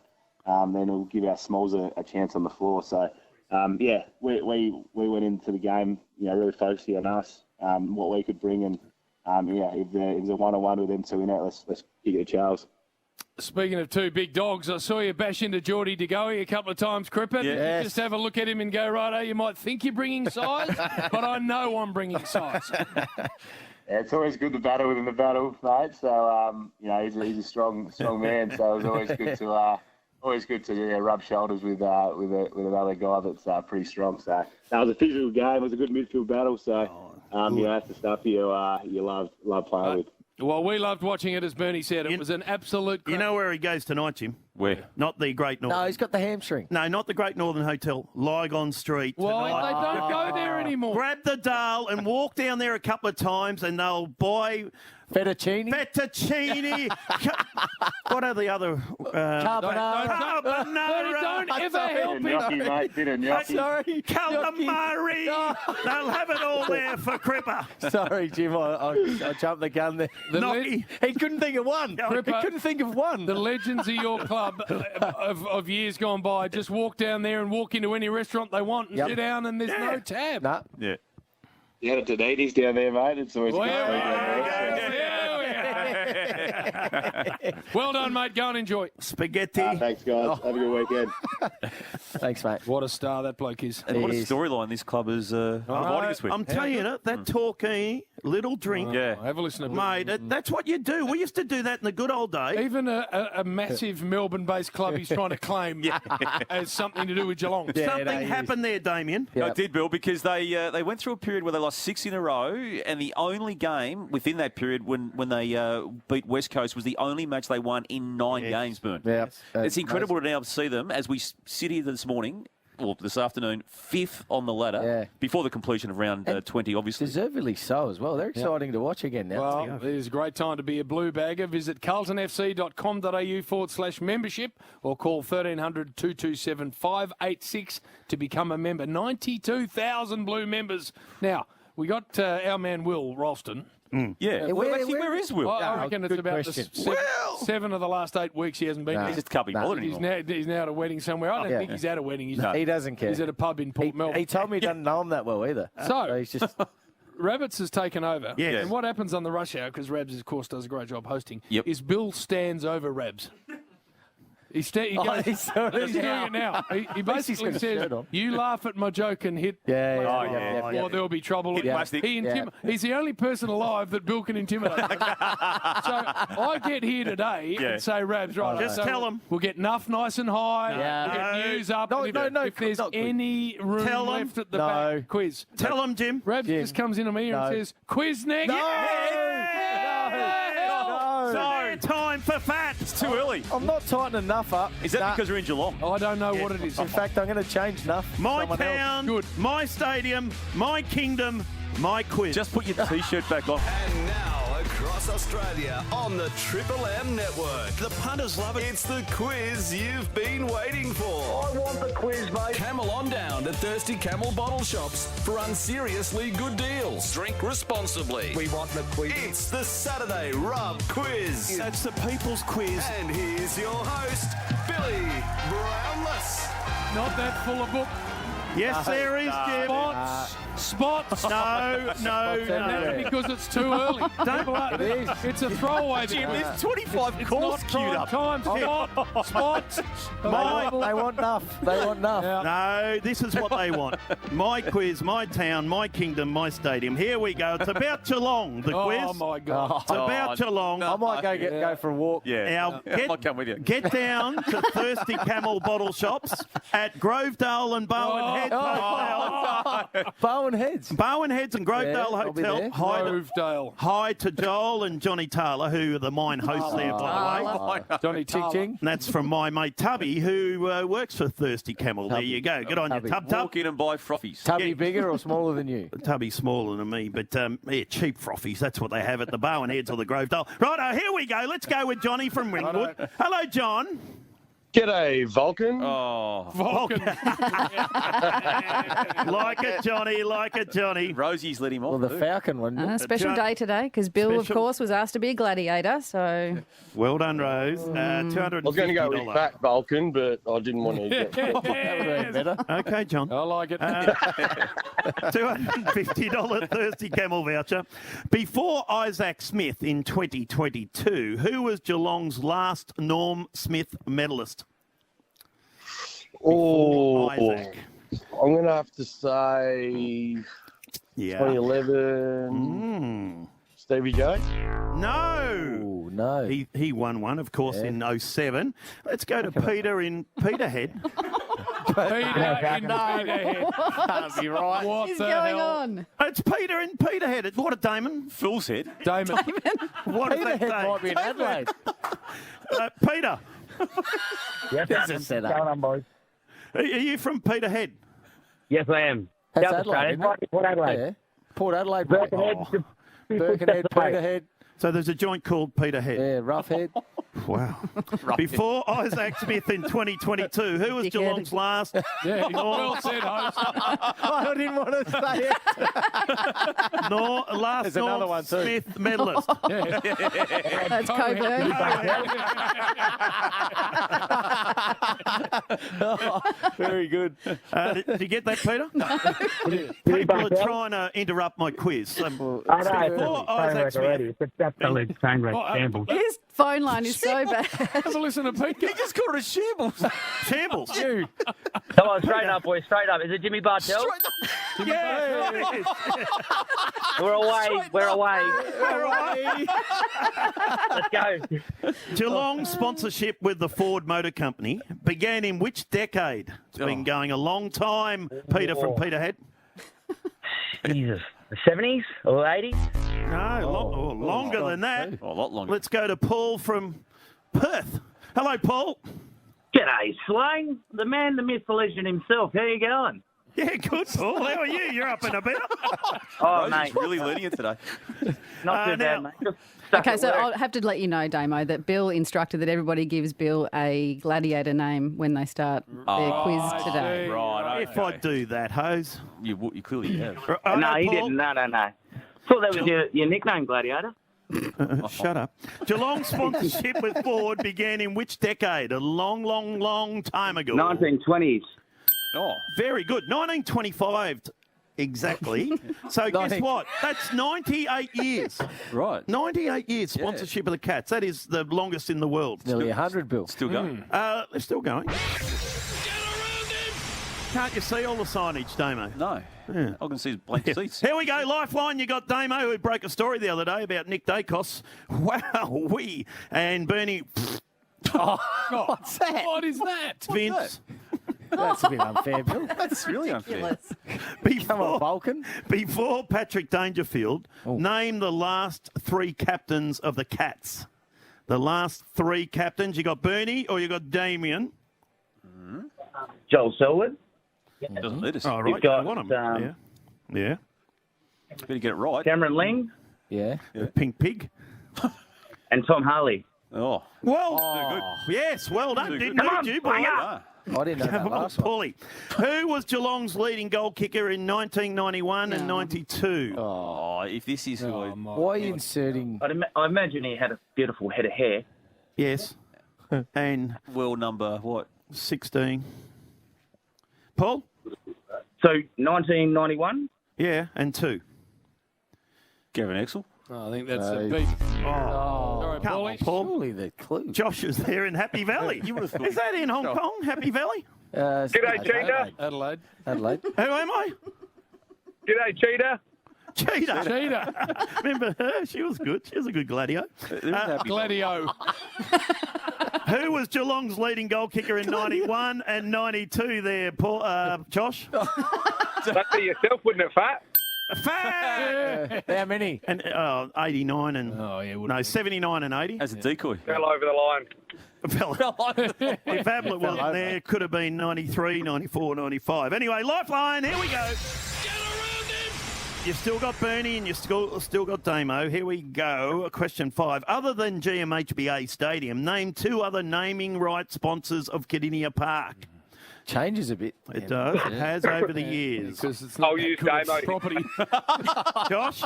Then it'll give our smalls a chance on the floor. So, we went into the game, really focusing on us, what we could bring. And, if there's a one-on-one with them 2 in it, let's kick it to Charles. Speaking of 2 big dogs, I saw you bash into Geordie DeGoey a couple of times, Cripper. Yes. Just have a look at him and go, righto, you might think you're bringing size, but I know I'm bringing size. Yeah, it's always good to battle within the battle, mate. So, he's a strong man. So it was always good to rub shoulders with another guy that's pretty strong. So that was a physical game. It was a good midfield battle. So, that's the stuff you love playing with. Well, we loved watching it, as Bernie said. It was an absolute... You know where he goes tonight, Jim? Where? Not the Great Northern. No, he's got the hamstring. No, not the Great Northern Hotel. Lygon Street. Well, tonight. they don't go there anymore. Grab the Dale and walk down there a couple of times and they'll buy... Fettuccine. What are the other... Carbonara. Don't ever help him. Sorry. Calamari. They'll have it all there for Cripper. Sorry, Jim. I jumped the gun there. He couldn't think of one. He couldn't think of one. The legends of your club of years gone by just walk down there and walk into any restaurant they want and sit down and there's no tab. Nah. Yeah. Yeah, the Dani's down there, mate. It's always good. Well done, mate. Go and enjoy. Spaghetti. Thanks, guys. Have a good weekend. Thanks, mate. What a star that bloke is. And what a storyline this club is providing us with. I'm telling you, that Torquay little drink. Have a listen to Mate, that's what you do. We used to do that in the good old days. Even a massive Melbourne-based club he's trying to claim has something to do with Geelong. Something happened there, Damien. No, it did, Bill, because they went through a period where they lost 6 in a row, and the only game within that period when they beat West Coast was the only match they won in 9 games, Boone. Yeah, it's incredible to now see them, as we sit here this morning, or this afternoon, 5th on the ladder before the completion of round 20, obviously. Deservedly so as well. They're exciting to watch again now. Well, it is a great time to be a blue bagger. Visit carltonfc.com.au/membership or call 1300 227 586 to become a member. 92,000 blue members. Now, we got our man Will Ralston. Yeah. Where is Will? I reckon it's about the 7 of the last 8 weeks he hasn't been there. He just can't be bothered anymore. He's now at a wedding somewhere. I don't think he's at a wedding. He doesn't care. He's at a pub in Port Melbourne. He told me he doesn't know him that well either. So he's just... Rabbits has taken over. Yes. And what happens on the rush hour, because Rabs, of course, does a great job hosting, is Bill stands over Rabs. He's doing it now. He basically says, you laugh at my joke and hit or there'll be trouble. He's the only person alive that Bill can intimidate. So I get here today and say, Rab's right. Just tell him. We'll get Nuff nice and high. We'll get news up. If there's any room left at the back, quiz. Tell him, Jim. Rab just comes into me and says, quiz next. So, time for fat. It's too early. I'm not tightening Nuff up. Is that because we're in Geelong? I don't know what it is. In fact, I'm going to change Nuff. My town, my stadium, my kingdom, my quiz. Just put your T-shirt back on. And now across Australia on the Triple M network. The punters love it. It's the quiz you've been waiting for. I want the quiz, mate. Camel on down to Thirsty Camel bottle shops for unseriously good deals. Drink responsibly. We want the quiz. It's the Saturday Rub Quiz. That's the people's quiz. And here's your host, Billy Brownless. Not that full of book. Yes, there is, Jim. Spots. No. Because it's too early. Don't It is. It's a throwaway. Jim, there's 25 calls queued up. Spots. They want Nuff. They want Nuff. No, this is what they want. My quiz, my town, my kingdom, my stadium. Here we go. It's about Geelong, the quiz. Oh, my God. It's about Geelong. I might go for a walk. Now, I might come with you. Get down to Thirsty Camel bottle shops at Grovedale and Bowen Heads Hotel. Bowen Heads. Bowen Heads and Grovedale I'll be Hotel. there. Grovedale. Hi to Joel and Johnny Taylor, who are the mine hosts there, by the way. Johnny Ting. And that's from my mate Tubby, who works for Thirsty Camel. There you go. Good on you, Tub. Walk in and buy frothies. Tubby bigger or smaller than you? Tubby's smaller than me, but cheap frothies. That's what they have at the Bowen Heads or the Grovedale. Righto, here we go. Let's go with Johnny from Ringwood. Hello, John. G'day, Vulcan. Oh, Vulcan. Like it, Johnny. Like it, Johnny. Rosie's let him off. Well, the Falcon one. Special day today because Bill, of course, was asked to be a gladiator. So well done, Rose. $250. I was going to go with Fat Vulcan, but I didn't want to get That would have been better. Okay, John. I like it. $250 Thirsty Camel voucher. Before Isaac Smith in 2022, who was Geelong's last Norm Smith medalist? Isaac. I'm going to have to say 2011. Stevie J? No. No. He won one, of course, in 07. Let's go to Peter in Peterhead. Peterhead. Can't be right. what is going on? It's Peter in Peterhead. It's what a Damon. Fool's head. Damon. What does that Peterhead say? might be in Adelaide. Peter. Yes, There's a setup. going on, boys. Are you from Peterhead? Yes, I am. That's South Adelaide, Australia, right? Port Adelaide. Yeah. Port Adelaide. Birkenhead. Birkenhead, Peterhead. So there's a joint called Peterhead. Yeah, Roughhead. Wow. Before Isaac Smith in 2022, who was Geelong's last? Yeah, well said, host. I didn't want to say it. Last There's another one too. Smith medalist. That's Coburn. Very good. Did you get that, Peter? People are trying to interrupt my quiz. I know. Before Isaac Smith. It's an absolute train wreck shambles. His phone line is so bad. Have a listen to Pete. He just called it a shambles. Shambles. You. Come on, straight up, boys, straight up. Is it Jimmy Bartell? Yeah, it is. We're away. We're away. Let's go. Geelong's sponsorship with the Ford Motor Company began in which decade? It's been going a long time, Peter from Peterhead. Jesus. The 70s or 80s? No, longer than that. Oh, a lot longer. Let's go to Paul from Perth. Hello, Paul. G'day, Slane. The man, the myth, the legend himself. How you going? Yeah, good, Paul. How are you? You're up and about. Oh, Rosie's mate. really learning it today. Not too bad, now- mate. Just stuck Okay, at so work. I'll have to let you know, Damo, that Bill instructed that everybody gives Bill a gladiator name when they start their quiz today. Right, If I do that, Hose. You clearly have. No, he didn't. No. Thought that was your nickname, Gladiator. Shut up. Geelong's sponsorship with Ford began in which decade? A long, long, long time ago. 1920s. Oh. Very good. 1925 exactly. So guess what? That's 98 years. Right. 98 years sponsorship of the Cats. That is the longest in the world. Nearly 100, Bill. Still going. They're still going. Can't you see all the signage, Damo? No. Yeah. I can see blank seats. Here we go, Lifeline. You got Damo, who broke a story the other day about Nick Dacos. Wow, and Bernie. What's that? What is that? Vince. That's a bit unfair, Bill. That's really unfair. Come on, Vulcan. Before Patrick Dangerfield, name the last three captains of the Cats. The last three captains. You got Bernie or you got Damien? Joel Selwood. Doesn't let us. Oh, right. You've got, You want him. Yeah. Better get it right. Cameron Ling Yeah. Pink Pig. and Tom Harley. Oh. Well, yes, well done. Didn't Come on, need you, bring boy. it up. I didn't know that last one. Paulie. Who was Geelong's leading goal kicker in 1991 and 92? Oh, if this is who Why are you inserting? I imagine he had a beautiful head of hair. Yes. And world number what? 16. Paul? So 1991. Yeah, and 2. Gavin Exel. Oh, I think that's a beat. Sorry, Come on, Paul. Surely the clue. Josh is there in Happy Valley. Is that in Hong Kong, Happy Valley? G'day, Cheetah. Adelaide. Adelaide. Who am I? G'day, Cheetah. Cheetah. Cheetah. Remember her? She was good. She was a good Gladio. Gladio. Who was Geelong's leading goal kicker in 91 and 92 there, Paul, Josh? That'd be yourself, wouldn't it, Fat? Fat! How many? And 89 and 79 and 80. As a decoy. Fell over the line. If Ablett wasn't there, could have been 93, 94, 95. Anyway, Lifeline, here we go. You've still got Bernie and you've still got Damo. Here we go. Question 5. Other than GMHBA Stadium, name 2 other naming rights sponsors of Kardinia Park. Changes a bit. It does. It has over the years. Because it's not I'll use Damo. property. Josh?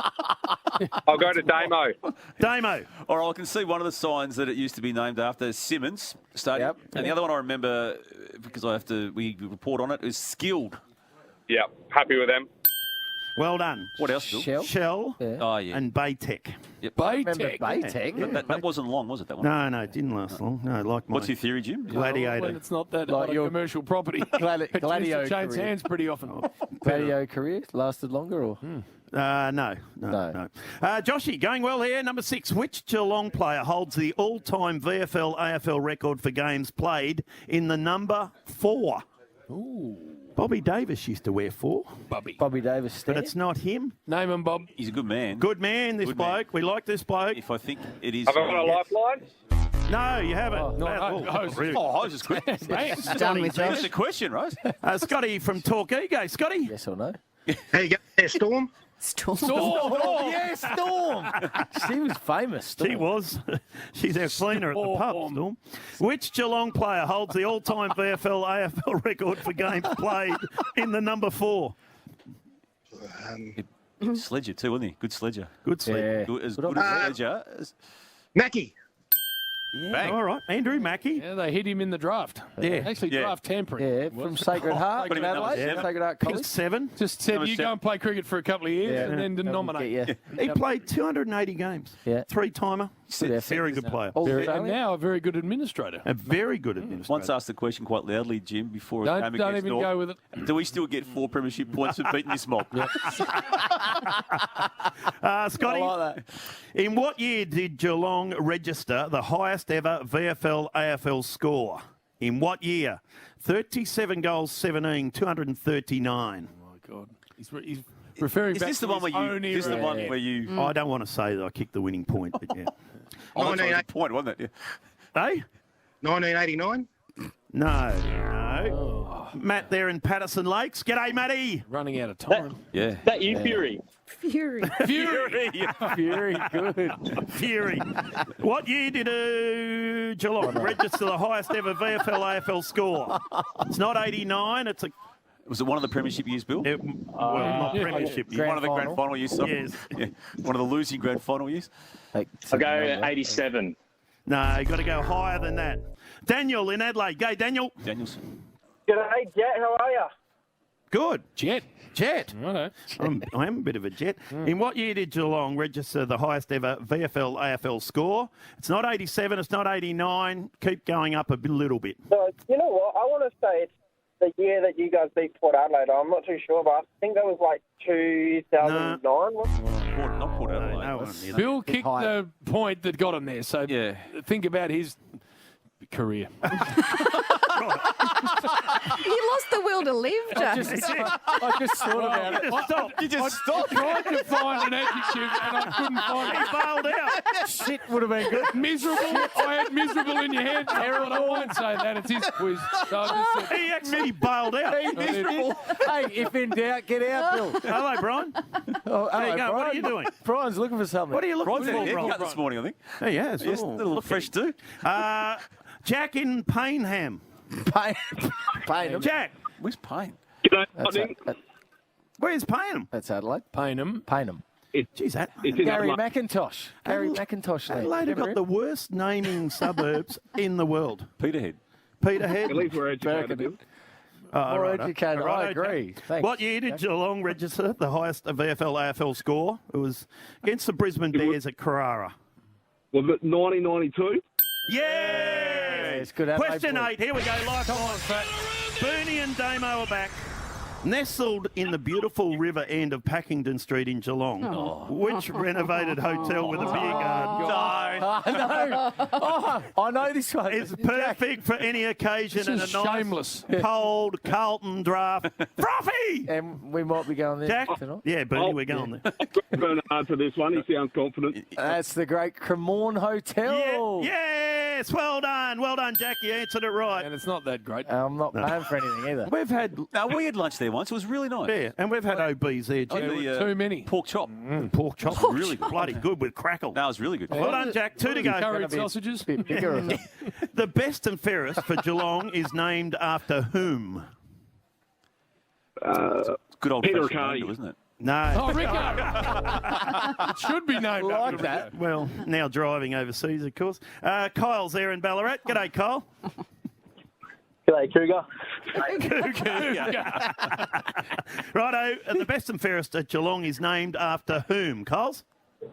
I'll go to Damo. Damo. All right, I can see one of the signs that it used to be named after Simmons Stadium. Yep. And the other one I remember, because we report on it, is Skilled. Yeah, happy with them. Well done. What else, Bill? Shell Oh, yeah. and Baytech. Yep. Remember Baytech? That wasn't long, was it, that one? No, it didn't last long. No, like my What's your theory, Jim? Gladiator. When it's not that Like like your commercial property. Gladio It change career. hands pretty often. Gladio career lasted longer, or No. Joshy, going well here. Number 6. Which Geelong player holds the all-time VFL AFL record for games played in the number 4? Ooh. Bobby Davis used to wear 4. Bobby Davis. But it's not him. Name him, Bob. He's a good man. Good man, this Good bloke. man. We like this bloke. If I think it is... Have I got a lifeline? No, you haven't. Really. I was just quick. Done with That's Josh. a question, right? Scotty from Torquay. Scotty? Yes or no? There you go. There, Storm. Storm. Oh, yes, Storm. She was famous. Storm. She was. She's our cleaner at the pub, Storm. Which Geelong player holds the all-time VFL AFL record for games played in the number 4? Sledger too, wasn't he? Good Sledger. Good sleep. Yeah. Good as Sledger. Mackie. Bang. All right, Andrew Mackie. Yeah, they hit him in the draft. Yeah. Actually, Yeah. draft tampering. Yeah, from Sacred Heart Put in him at number Adelaide. 7. Sacred Heart Picked College. 7. Just said Number you 7. go and play cricket for a couple of years and then didn't nominate. Get you. He played 280 games. Yeah. 3-timer. Good effort. Very good player. All And Australian. now a very good administrator. A very good administrator. Once asked the question quite loudly, Jim, before it Don't came against even North. go with it. Do we still get 4 premiership points for beating this mob? Scotty, I like that. in what year did Geelong register the highest ever VFL AFL score? In what year? 37 goals, 17, 239. Oh, my God. He's referring Is back this the to one where his own you? Is this the era. one where you? I don't want to say that I kicked the winning point, but yeah. Oh, that's a point, wasn't it? Yeah. Hey? 1989. No. Matt there in Patterson Lakes. G'day, Matty. Running out of time. Yeah. That you, Fury? Fury. Fury. Fury, good. Fury. What year did Geelong register the highest ever VFL AFL score? It's not 89. It's a Was it one of the premiership years, Bill? not premiership year. One of the grand final years. Sorry. Yes. Yeah. One of the losing grand final years. I'll go 87. No, you got to go higher than that. Daniel in Adelaide. Go, Daniel. Danielson. G'day, Jet. How are you? Good. Jet. I am a bit of a jet. In what year did Geelong register the highest ever VFL AFL score? It's not 87, it's not 89. Keep going up a little bit. So, you know what? I want to say it's the year that you guys beat Port Adelaide. I'm not too sure, but I think that was like 2009. Not Port Adelaide. No one knew that. Bill kicked the point that got him there. So think about his career. You lost the will to live, Jack. I just thought about it. You just stopped. I tried to find an adjective and I couldn't find it. He bailed out. Shit would have been good. Miserable. I had miserable in your head. I won't say that. It's his quiz. So I just said, He actually bailed out. Miserable. Hey, if in doubt, get out, Bill. Hello, Brian. Oh, There you hello, go. What are Brian. you doing? Brian's looking for something. What are you looking Brian's for, had a Brian? haircut this morning, I think. Oh, yes. Yes, a little fresh too. Jack in Payneham. Payneham. Jack, Where's Payne? where's Payneham? That's Adelaide. Payneham. Geez, Gary McIntosh. Gary McIntosh. there. Adelaide have got Remember the worst naming suburbs in the world. Peterhead. Peterhead. At least we're educated. him? More educated. I agree. Thanks. What year did Geelong register the highest VFL AFL score? It was against the Brisbane Bears at Carrara. Was it 1992? Yeah! It's good. Question 8. Here we go. Lifeline. Bernie and Damo are back. Nestled in the beautiful river end of Packington Street in Geelong, which renovated hotel with a beer garden? I know this one. It's perfect for any occasion and a This is nice, shameless. cold Carlton draft. Frothy! And we might be going there Jack? tonight. Yeah, Bernie, we're going there. Bernard to this one. He sounds confident. That's the great Cremorne Hotel. Yes, well done. Well done, Jack. You answered it right. And it's not that great. I'm not paying for anything either. We've had... No, we had lunch there once. It was really nice. Yeah, and we've had OBs there, Jim. Too many. Pork chop. Pork chop. Really good. Bloody good with crackle. That was really good. Well done, Jack. 2 to go. Curried sausages. Bit bigger. Or something. The best and fairest for Geelong is named after whom? Good old Peter fashioned Carney. isn't it? No. Oh, Rico. It should be named Like after that. Well, now driving overseas, of course. Kyle's there in Ballarat. G'day, Kyle. G'day, Cougar. Righto. The best and fairest at Geelong is named after whom, Kyles?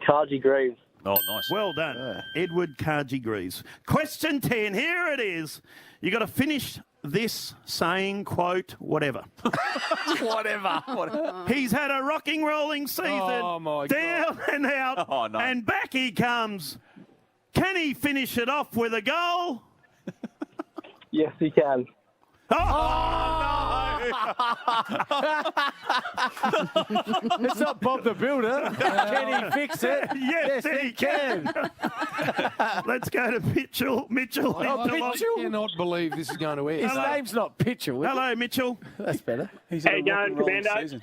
Cargie Greaves. Oh, nice. Well done. Edward Cargie-Greaves. Question 10. Here it is. You got to finish this saying, quote, whatever. Whatever. He's had a rocking, rolling season. Oh, my God. Down and out. Oh, no. And back he comes. Can he finish it off with a goal? Yes, he can. Oh, It's not Bob the Builder. Can he fix it? Yes, he can. Let's go to Mitchell. Mitchell. Oh, in Geelong. Mitchell. I cannot believe this is going to air. His name's not Pitchell. is it? Hello, Mitchell. That's better. How you going, Commando?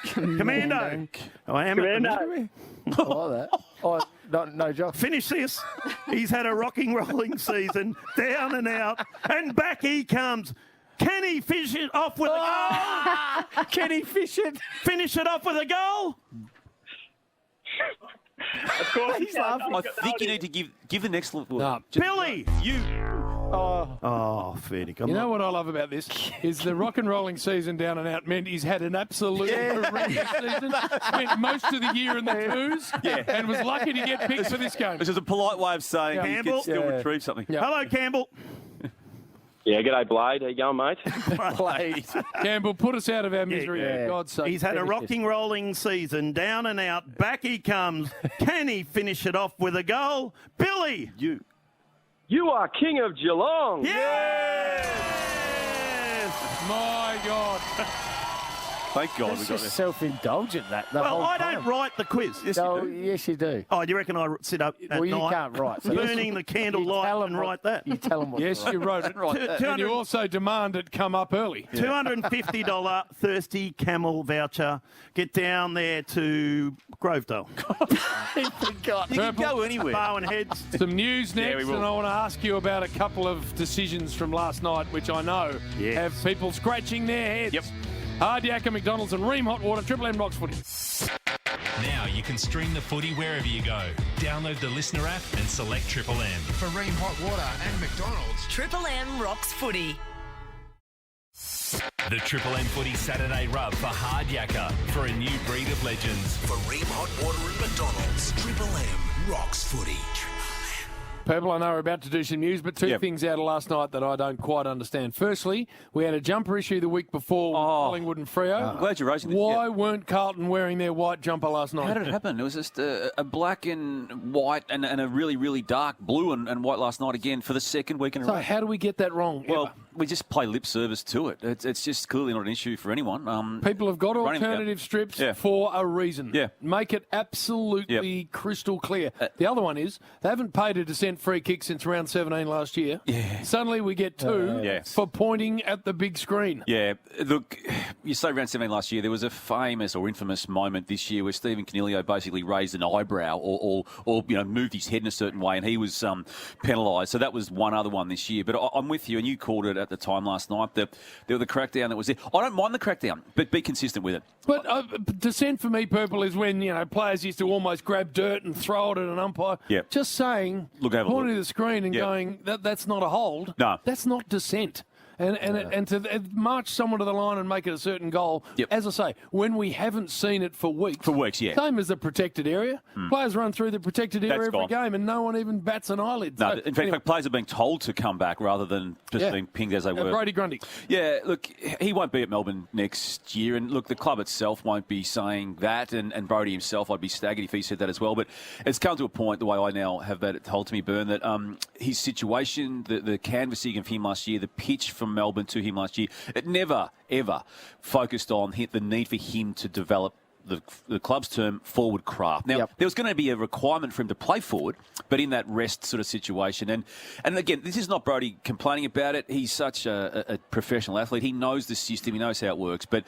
Commando. I am. Commando. I like that. Oh, no joke. Finish this. He's had a rocking, rolling season. Down and out. And back he comes. Can he finish it off with a goal? Can he fish it? Finish it off with a goal? Of course He's laughing. I think you need to give the next look. No. Billy. You. Oh, fair dinkum. You know what I love about this is the rock and rolling season down and out meant he's had an absolutely horrendous season. Spent most of the year in the twos and was lucky to get picked for this game. This is a polite way of saying he Campbell? can still Yeah. retrieve something. Yeah. Hello, Campbell. Yeah, g'day, Blade. How you going, mate? Played. Campbell, put us out of our misery, for God's sake. He's had a rocking, rolling season. Down and out. Back he comes. Can he finish it off with a goal? Billy. You. You are king of Geelong. Yes! My God. Thank God It's we got just this. self-indulgent, that. The Well, whole I time. don't write the quiz. Yes, you do. Oh, do you reckon I sit up at Well, you night, can't write. So burning the candle you light tell 'em and what- write that? You tell them what. Yes, you wrote it. Right. And you also demand it come up early. $250 Thirsty Camel voucher. Get down there to Grovedale. You can go anywhere. Bowen Heads. Some news Yeah, next, we will. and I want to ask you about a couple of decisions from last night, which I know Yes. have people scratching their heads. Yep. Hard Yakka, McDonald's and Ream Hot Water, Triple M Rocks Footy. Now you can stream the footy wherever you go. Download the Listener app and select Triple M. For Ream Hot Water and McDonald's. Triple M rocks footy. The Triple M Footy Saturday Rub for Hard Yakka for a new breed of legends. For Ream Hot Water and McDonald's, Triple M rocks footy. People, I know are about to do some news, but two things out of last night that I don't quite understand. Firstly, we had a jumper issue the week before with Collingwood and Freo. I'm glad you're raising this. Why weren't Carlton wearing their white jumper last night? How did it happen? It was just a black and white and a really, really dark blue and white last night again for the second week in a row. So how do we get that wrong? Well, we just play lip service to it. It's just clearly not an issue for anyone. People have got alternative strips for a reason. Yeah. Make it absolutely crystal clear. The other one is they haven't paid a dissent free kick since round 17 last year. Yeah. Suddenly we get two for pointing at the big screen. Yeah. Look, you say round 17 last year, there was a famous or infamous moment this year where Stephen Caniglio basically raised an eyebrow or moved his head in a certain way and he was penalised. So that was one other one this year. But I'm with you, and you called it at the time last night that there was the crackdown that was there. I don't mind the crackdown, but be consistent with it. But dissent for me, Purple, is when players used to almost grab dirt and throw it at an umpire. Yeah. Just saying, pointing to the screen and going, that's not a hold. No. That's not dissent. And to march someone to the line and make it a certain goal, as I say, when we haven't seen it for weeks. Same as the protected area. Players run through the protected area every game and no one even bats an eyelid. No, in fact, players are being told to come back rather than just being pinged as they were. Brody Grundy. Yeah, look, he won't be at Melbourne next year. And look, the club itself won't be saying that. And Brody himself, I'd be staggered if he said that as well. But it's come to a point, the way I now have that told to me, Byrne, that his situation, the canvassing of him last year, the pitch from Melbourne to him last year, it never, ever focused on the need for him to develop the club's term, forward craft. Now, there was going to be a requirement for him to play forward, but in that rest sort of situation. And again, this is not Brody complaining about it. He's such a professional athlete. He knows the system. He knows how it works. But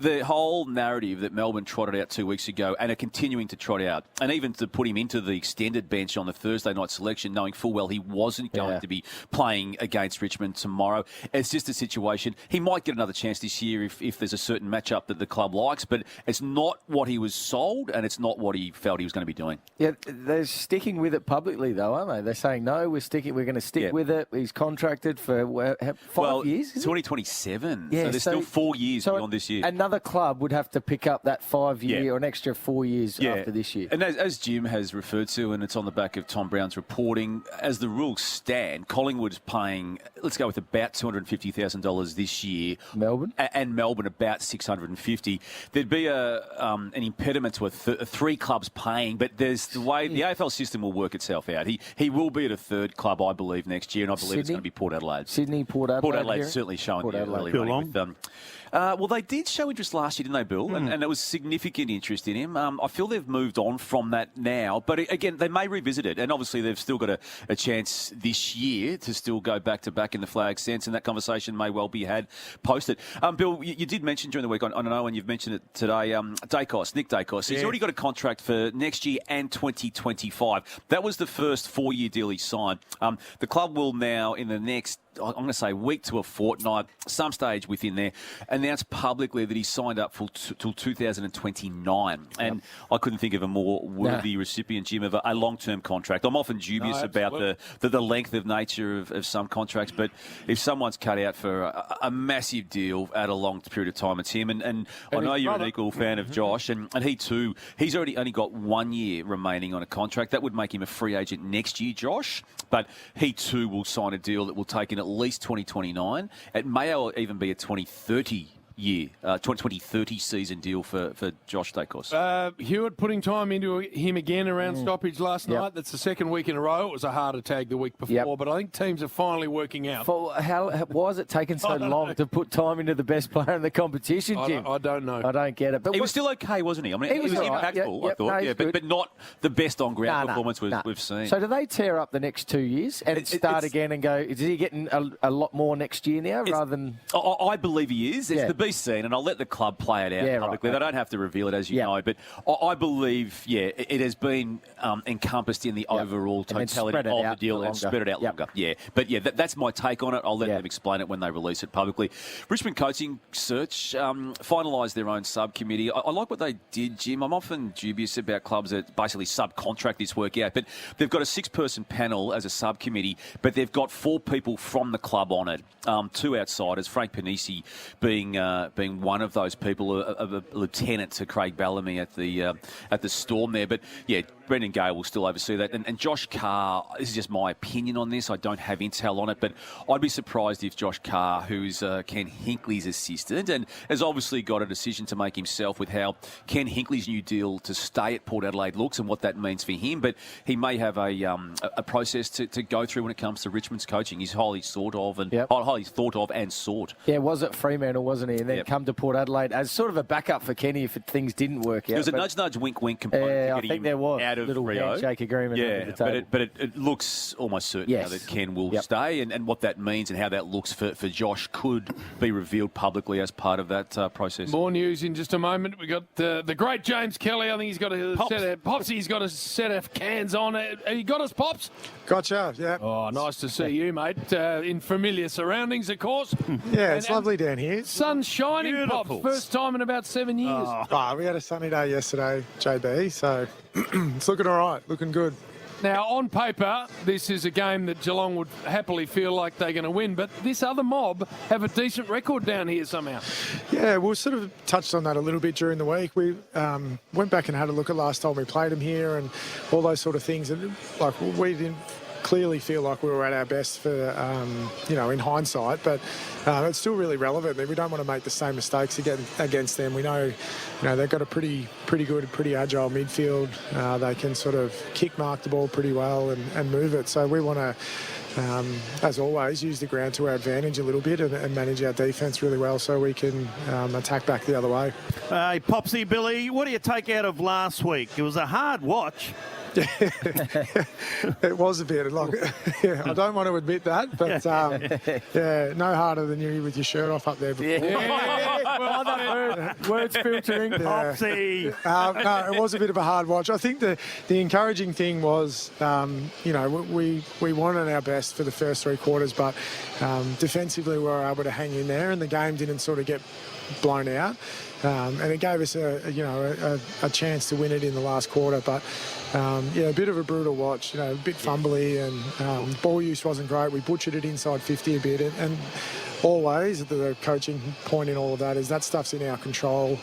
the whole narrative that Melbourne trotted out 2 weeks ago and are continuing to trot out, and even to put him into the extended bench on the Thursday night selection, knowing full well he wasn't going to be playing against Richmond tomorrow, it's just a situation. He might get another chance this year if there's a certain matchup that the club likes, but it's not what he was sold and it's not what he felt he was going to be doing. Yeah, they're sticking with it publicly, though, aren't they? They're saying, no, we're going to stick with it. He's contracted for 5 years, 2027. Yeah, so there's still 4 years beyond this year. Another club would have to pick up that 5 year or an extra 4 years after this year. And as Jim has referred to, and it's on the back of Tom Brown's reporting, as the rules stand, Collingwood's paying, let's go with about $250,000 this year. Melbourne? And Melbourne about $650,000. There'd be an impediment to three clubs paying, but there's the way the AFL system will work itself out. He will be at a third club, I believe, next year, and I believe it's going to be Port Adelaide. Sydney, Port Adelaide. Port Adelaide's certainly showing the early money with well, they did show interest last year, didn't they, Bill? And there was significant interest in him. I feel they've moved on from that now. But again, they may revisit it. And obviously, they've still got a chance this year to still go back-to-back in the flag sense. And that conversation may well be had post it. Bill, you did mention during the week, I don't know, and you've mentioned it today, Nick Dacos. He's already got a contract for next year and 2025. That was the first 4-year deal he signed. The club will now, in the next, I'm going to say, week to a fortnight, some stage within there, announce publicly that he's signed up till 2029. And I couldn't think of a more worthy recipient, Jim, of a long-term contract. I'm often dubious about the length of nature of some contracts, but if someone's cut out for a massive deal at a long period of time, it's him. And I know you're an equal fan of Josh, and he too, he's already only got 1 year remaining on a contract. That would make him a free agent next year, Josh, but he too will sign a deal that will take in at least 2029. It may even be a 2030 year, 2030 season deal for Josh Dacos. Hewitt putting time into him again around stoppage last night. That's the second week in a row. It was a harder tag the week before, but I think teams are finally working out. Why has it taken so long to put time into the best player in the competition, Jim? I don't know. I don't get it. But he was still okay, wasn't he? I mean, he was impactful, I thought, but not the best on-ground performance we've seen. So do they tear up the next 2 years and start again and go, is he getting a lot more next year now rather than... I believe he is. It's the be seen, and I'll let the club play it out publicly. They don't have to reveal it, as you know. But I believe, it has been encompassed in the overall totality of the deal and spread it out longer. Yeah, but that's my take on it. I'll let them explain it when they release it publicly. Richmond Coaching Search finalised their own subcommittee. I like what they did, Jim. I'm often dubious about clubs that basically subcontract this work out, but they've got a 6-person panel as a subcommittee, but they've got 4 people from the club on it, 2 outsiders, Frank Panisi being one of those people, a lieutenant to Craig Bellamy at the Storm there. But Brendan Gale will still oversee that. And Josh Carr, this is just my opinion on this, I don't have intel on it, but I'd be surprised if Josh Carr, who's Ken Hinkley's assistant and has obviously got a decision to make himself with how Ken Hinkley's new deal to stay at Port Adelaide looks and what that means for him, but he may have a process to go through when it comes to Richmond's coaching. He's highly thought of and sought. Yeah, was at Fremantle, wasn't he? And then come to Port Adelaide as sort of a backup for Kenny if things didn't work out. There was a nudge, wink component. I think there was out of little Rio. handshake agreement. But it looks almost certain now that Ken will stay, and what that means and how that looks for Josh could be revealed publicly as part of that process. More news in just a moment. We got the great James Kelly. I think he's got a set of Popsy. He's got a set of cans on. Have you got us, Pops? Gotcha. Yeah. Oh, nice to see you, mate. In familiar surroundings, of course. Yeah, it's lovely down here. Sun's shining, Pops. First time in about 7 years. We had a sunny day yesterday, JB. So it's looking all right. Looking good. Now, on paper, this is a game that Geelong would happily feel like they're going to win, but this other mob have a decent record down here somehow. Yeah, we sort of touched on that a little bit during the week. We went back and had a look at last time we played them here and all those sort of things. And we didn't clearly feel like we were at our best for, in hindsight, but it's still really relevant. We don't want to make the same mistakes against them. We know, they've got a pretty good, pretty agile midfield. They can sort of kick mark the ball pretty well and move it. So we want to, as always, use the ground to our advantage a little bit and manage our defence really well so we can attack back the other way. Hey, Popsy, Billy, what do you take out of last week? It was a hard watch. It was a bit I don't want to admit that, but no harder than you with your shirt off up there before. Words filtering. Popsy. No, it was a bit of a hard watch. I think the encouraging thing was, we wanted our best for the first 3 quarters, but defensively we were able to hang in there, and the game didn't sort of get blown out. And it gave us a chance to win it in the last quarter, but a bit of a brutal watch, a bit fumbly, and ball use wasn't great. We butchered it inside 50 a bit, and always the coaching point in all of that is that stuff's in our control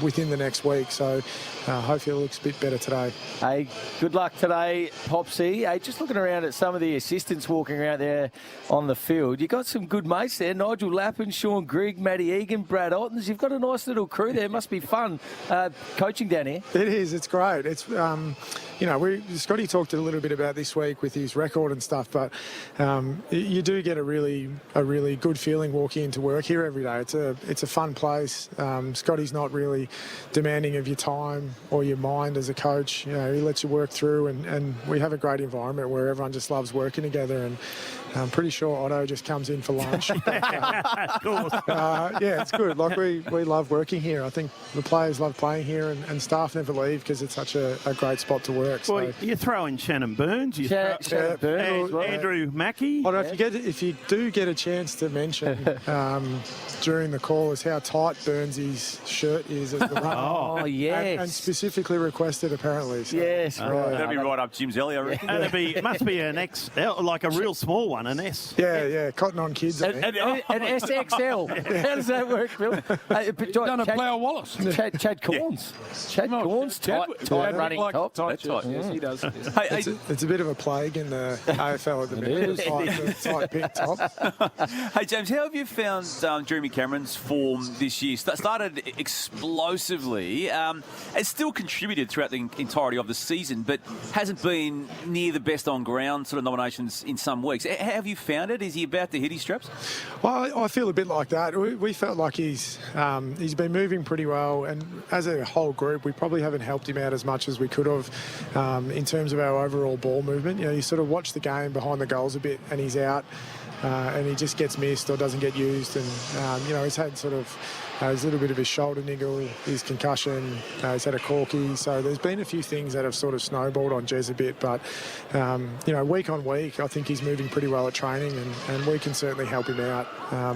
within the next week. So hopefully it looks a bit better today. Hey, good luck today, Popsy. Hey, just looking around at some of the assistants walking around there on the field. You got some good mates there: Nigel Lappin, Sean Grigg, Matty Egan, Brad Ottens. You've got a nice little crew there. It must be fun coaching down here. It is. It's great. It's Scotty talked a little bit about this week with his record and stuff, but you do get a really good feeling walking into work here every day. It's a fun place. Scotty's not really demanding of your time or your mind as a coach. He lets you work through, and we have a great environment where everyone just loves working together. And I'm pretty sure Otto just comes in for lunch. Of course. It's good. We love working here. I think the players love playing here, and staff never leave because it's such a great spot to work. Well, you throw in Shannon Burns, Shannon Burns, Andrew Mackie. If you do get a chance to mention during the call is how tight Burnsy's shirt is as the runner. Oh, yes. And specifically requested, apparently. So. Yes, right. That'd be right up Jim's alley, I reckon. It must be an XL, like a real small one, an S. Yeah, Cotton On Kids. An SXL. How does that work, Bill? Done a Plough Wallace. Chad Corns. Chad Corns, tight running top. That's right. Yes, he does. It's a bit of a plague in the AFL at the minute. Tight pink top. Hey, James, how have you found Jeremy Cameron's form this year? Started explosively. Has still contributed throughout the entirety of the season, but hasn't been near the best on ground sort of nominations in some weeks. How have you found it? Is he about to hit his straps? Well, I feel a bit like that. We felt like he's been moving pretty well, and as a whole group, we probably haven't helped him out as much as we could have in terms of our overall ball movement. You sort of watch the game behind the goals a bit, and he's out and he just gets missed or doesn't get used. And, he's had sort of his little bit of his shoulder niggle, his concussion, he's had a corky. So there's been a few things that have sort of snowballed on Jez a bit. But, week on week, I think he's moving pretty well at training, and we can certainly help him out.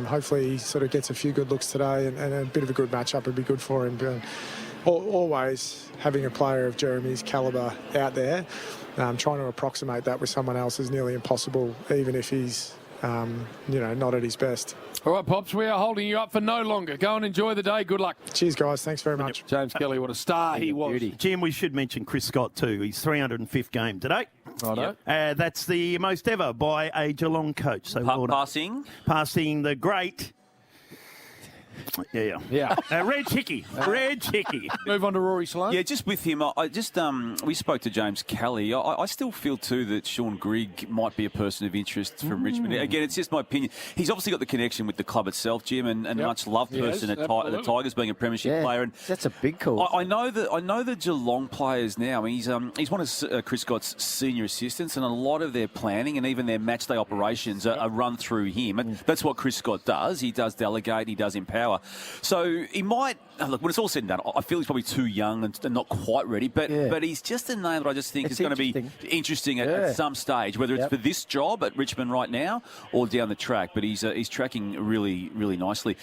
Hopefully he sort of gets a few good looks today, and a bit of a good matchup would be good for him. But always having a player of Jeremy's calibre out there, trying to approximate that with someone else is nearly impossible, even if he's not at his best. All right, Pops, we are holding you up for no longer. Go and enjoy the day. Good luck. Cheers, guys. Thanks very much. James Kelly, what a star he was. Jim, we should mention Chris Scott too. His 305th game today. Righto. That's the most ever by a Geelong coach. So passing the great... Yeah. Reg Hickey. Move on to Rory Sloane. Yeah, just with him, we spoke to James Kelly. I still feel too that Sean Grigg might be a person of interest from Richmond. Again, it's just my opinion. He's obviously got the connection with the club itself, Jim, and a much loved person at the Tigers, being a premiership player. And that's a big call. I know the Geelong players now. I mean, he's one of Chris Scott's senior assistants, and a lot of their planning and even their match day operations are run through him. And that's what Chris Scott does. He does delegate. He does empower. So he might look when it's all said and done. I feel he's probably too young and not quite ready. But he's just a name that I just think is going to be interesting at some stage, whether it's for this job at Richmond right now or down the track. But he's tracking really, really nicely.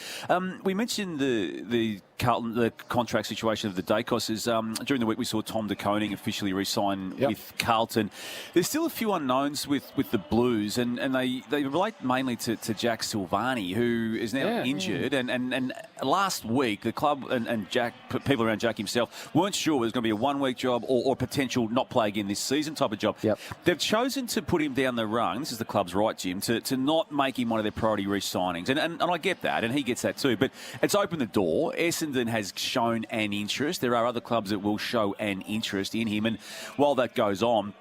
We mentioned the Carlton, the contract situation of the Dacos. During the week we saw Tom De Koning officially re-sign with Carlton. There's still a few unknowns with the Blues, and they relate mainly to Jack Silvani, who is now injured. And last week the club and Jack, people around Jack himself, weren't sure it was going to be a one-week job or potential not play again this season type of job. They've chosen to put him down the rung. This is the club's right, Jim, to not make him one of their priority re-signings. And I get that, and he gets that too. But it's opened the door. Essendon has shown an interest. There are other clubs that will show an interest in him. And while that goes on,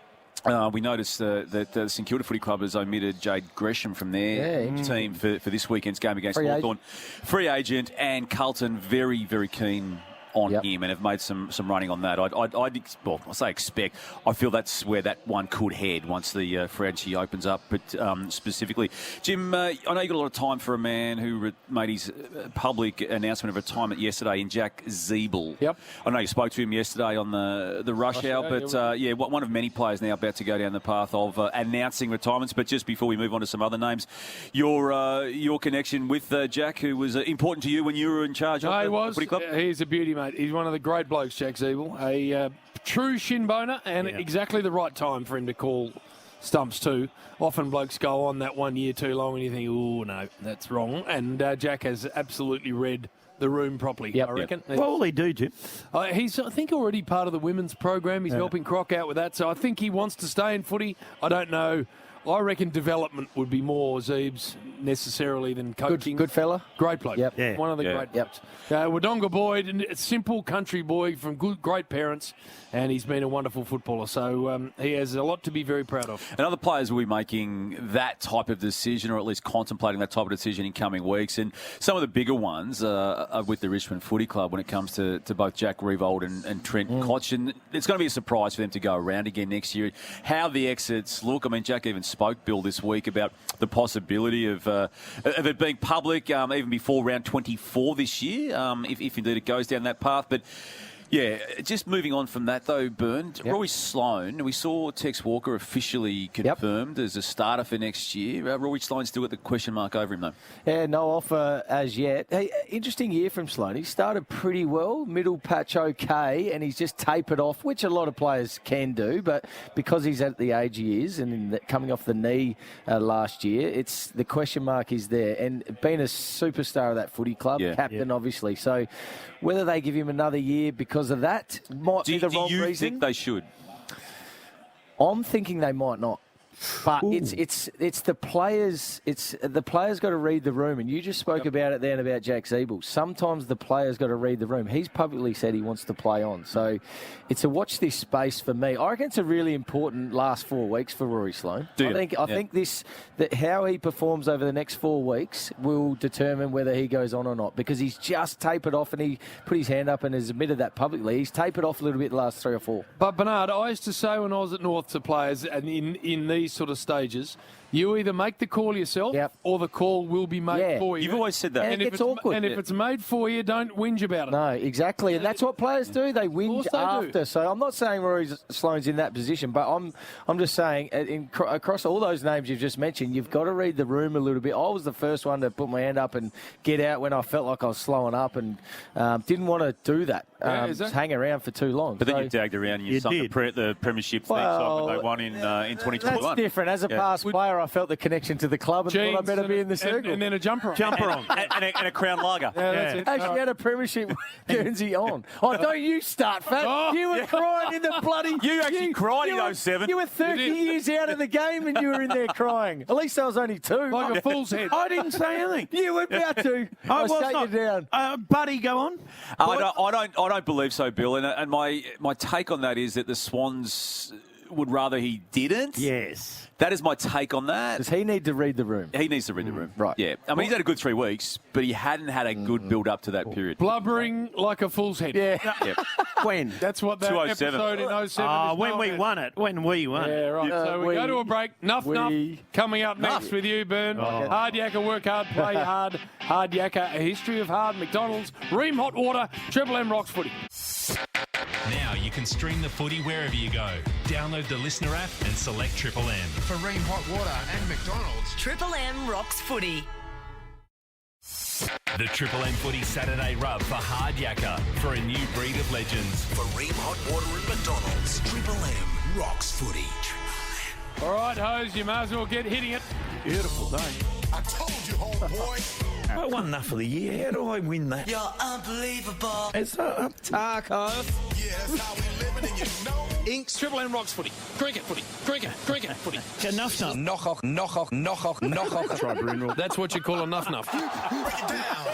we noticed that the St Kilda Footy Club has omitted Jade Gresham from their team for this weekend's game against Hawthorn. Free agent, and Carlton very, very keen on him and have made some running on that. I say expect. I feel that's where that one could head once the free opens up. But specifically, Jim, I know you got a lot of time for a man who made his public announcement of retirement yesterday in Jack Ziebell. I know you spoke to him yesterday on the rush hour, but one of many players now about to go down the path of announcing retirements. But just before we move on to some other names, your connection with Jack, who was important to you when you were in charge of the footy club? He's a beauty, mate. He's one of the great blokes, Jack Ziebell. A true shin boner, and exactly the right time for him to call stumps too. Often blokes go on that 1 year too long and you think, oh, no, that's wrong. And Jack has absolutely read the room properly, I reckon. What will he do, Jim? He's, I think, already part of the women's program. He's helping Croc out with that. So I think he wants to stay in footy. I don't know. I reckon development would be more Zeebs necessarily than coaching. Good fella. Great bloke. One of the great blokes. Wodonga boy, a simple country boy from great parents, and he's been a wonderful footballer. So he has a lot to be very proud of. And other players will be making that type of decision, or at least contemplating that type of decision in coming weeks. And some of the bigger ones are with the Richmond Footy Club when it comes to both Jack Revolt and Trent Koch. And it's going to be a surprise for them to go around again next year. How the exits look. I mean, Jack even spoke, Bill, this week about the possibility of it being public even before round 24 this year, if indeed it goes down that path. But yeah, just moving on from that though, Byrne, Roy Sloane, we saw Tex Walker officially confirmed as a starter for next year. Roy Sloane still got the question mark over him though. Yeah, no offer as yet. Hey, interesting year from Sloane. He started pretty well, middle patch okay, and he's just tapered off, which a lot of players can do, but because he's at the age he is and coming off the knee last year, it's the question mark is there. And being a superstar of that footy club, captain obviously, so whether they give him another year because of that might be the wrong reason. Do you think they should? I'm thinking they might not. But it's the players. It's the players got to read the room, and you just spoke about it then about Jack Ziebell. Sometimes the players got to read the room. He's publicly said he wants to play on, so it's a watch this space for me. I reckon it's a really important last 4 weeks for Rory Sloane. I think that how he performs over the next 4 weeks will determine whether he goes on or not, because he's just tapered off, and he put his hand up and has admitted that publicly. He's tapered off a little bit the last 3 or 4. But Bernard, I used to say when I was at North to players, and in these sort sort of stages, you either make the call yourself or the call will be made for you. You've always said that. And if it's awkward. And if it's made for you, don't whinge about it. No, exactly. And that's what players do. They whinge after. So I'm not saying Rory Sloane's in that position, but I'm just saying across all those names you've just mentioned, you've got to read the room a little bit. I was the first one to put my hand up and get out when I felt like I was slowing up and didn't want to do that. Just hang around for too long. But then you dagged around and you sung the Premiership theme song when they won in 2021. That's different. As a past player, I felt the connection to the club and thought I better be in the circle. And then a jumper on. and a Crown Lager. Actually had a Premiership Guernsey on. Oh, don't you start, Fat. You were crying in the bloody... You actually cried in 07. You were 30 years out of the game and you were in there crying. At least I was only 2. Like a fool's head. I didn't say anything. You were about to. I sat you down. Buddy, go on. I don't believe so, Bill. And my take on that is that the Swans would rather he didn't. Yes. That is my take on that. Does he need to read the room? He needs to read the room. Right. Yeah. I mean, he's had a good 3 weeks, but he hadn't had a good build-up to that period. Blubbering like a fool's head. Yeah. When? That's what that 207. episode in 07 is when known we as. won it. When we won it. Yeah, right. So we go to a break. Nuff. Coming up next with you, Bern. Hard Yakka, work hard, play hard. Hard Yakka, a history of hard. McDonald's, Ream Hot Water, Triple M Rocks Footy. Now you can stream the footy wherever you go. Download the Listener app and select Triple M. For Ream Hot Water and McDonald's. Triple M Rocks Footy. The Triple M Footy Saturday Rub for Hard Yakka for a new breed of legends. For Ream Hot Water and McDonald's. Triple M Rocks Footy. All right, Hose, you may as well get hitting it. Beautiful day. I told you, homeboy. I won enough of the year. How do I win that? You're unbelievable. It's a Tarkov. Yeah, that's how we living, and you know. Inks, Triple M Rocks Footy. Cricket Footy. Cricket Footy. Enough nuff. Knock. Try Brunel. That's what you call a nuff. Break it down.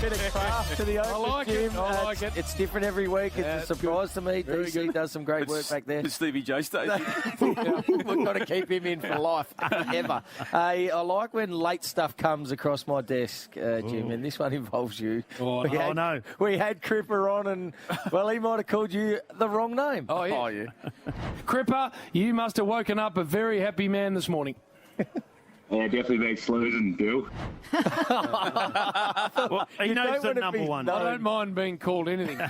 Bit of craft to the open like gym. it. I like it. It's different every week. It's a surprise to me. DC does some great work back there. Stevie J Station. We've got to keep him in for life, ever. I like when late stuff comes across my desk, Jim, and this one involves you. No. We had Cripper on, and, well, he might have called you the wrong name. Oh, yeah. Cripper, you must have woken up a very happy man this morning. Yeah, definitely beat Sluzen, Bill. Well, he knows the number one. I don't mind being called anything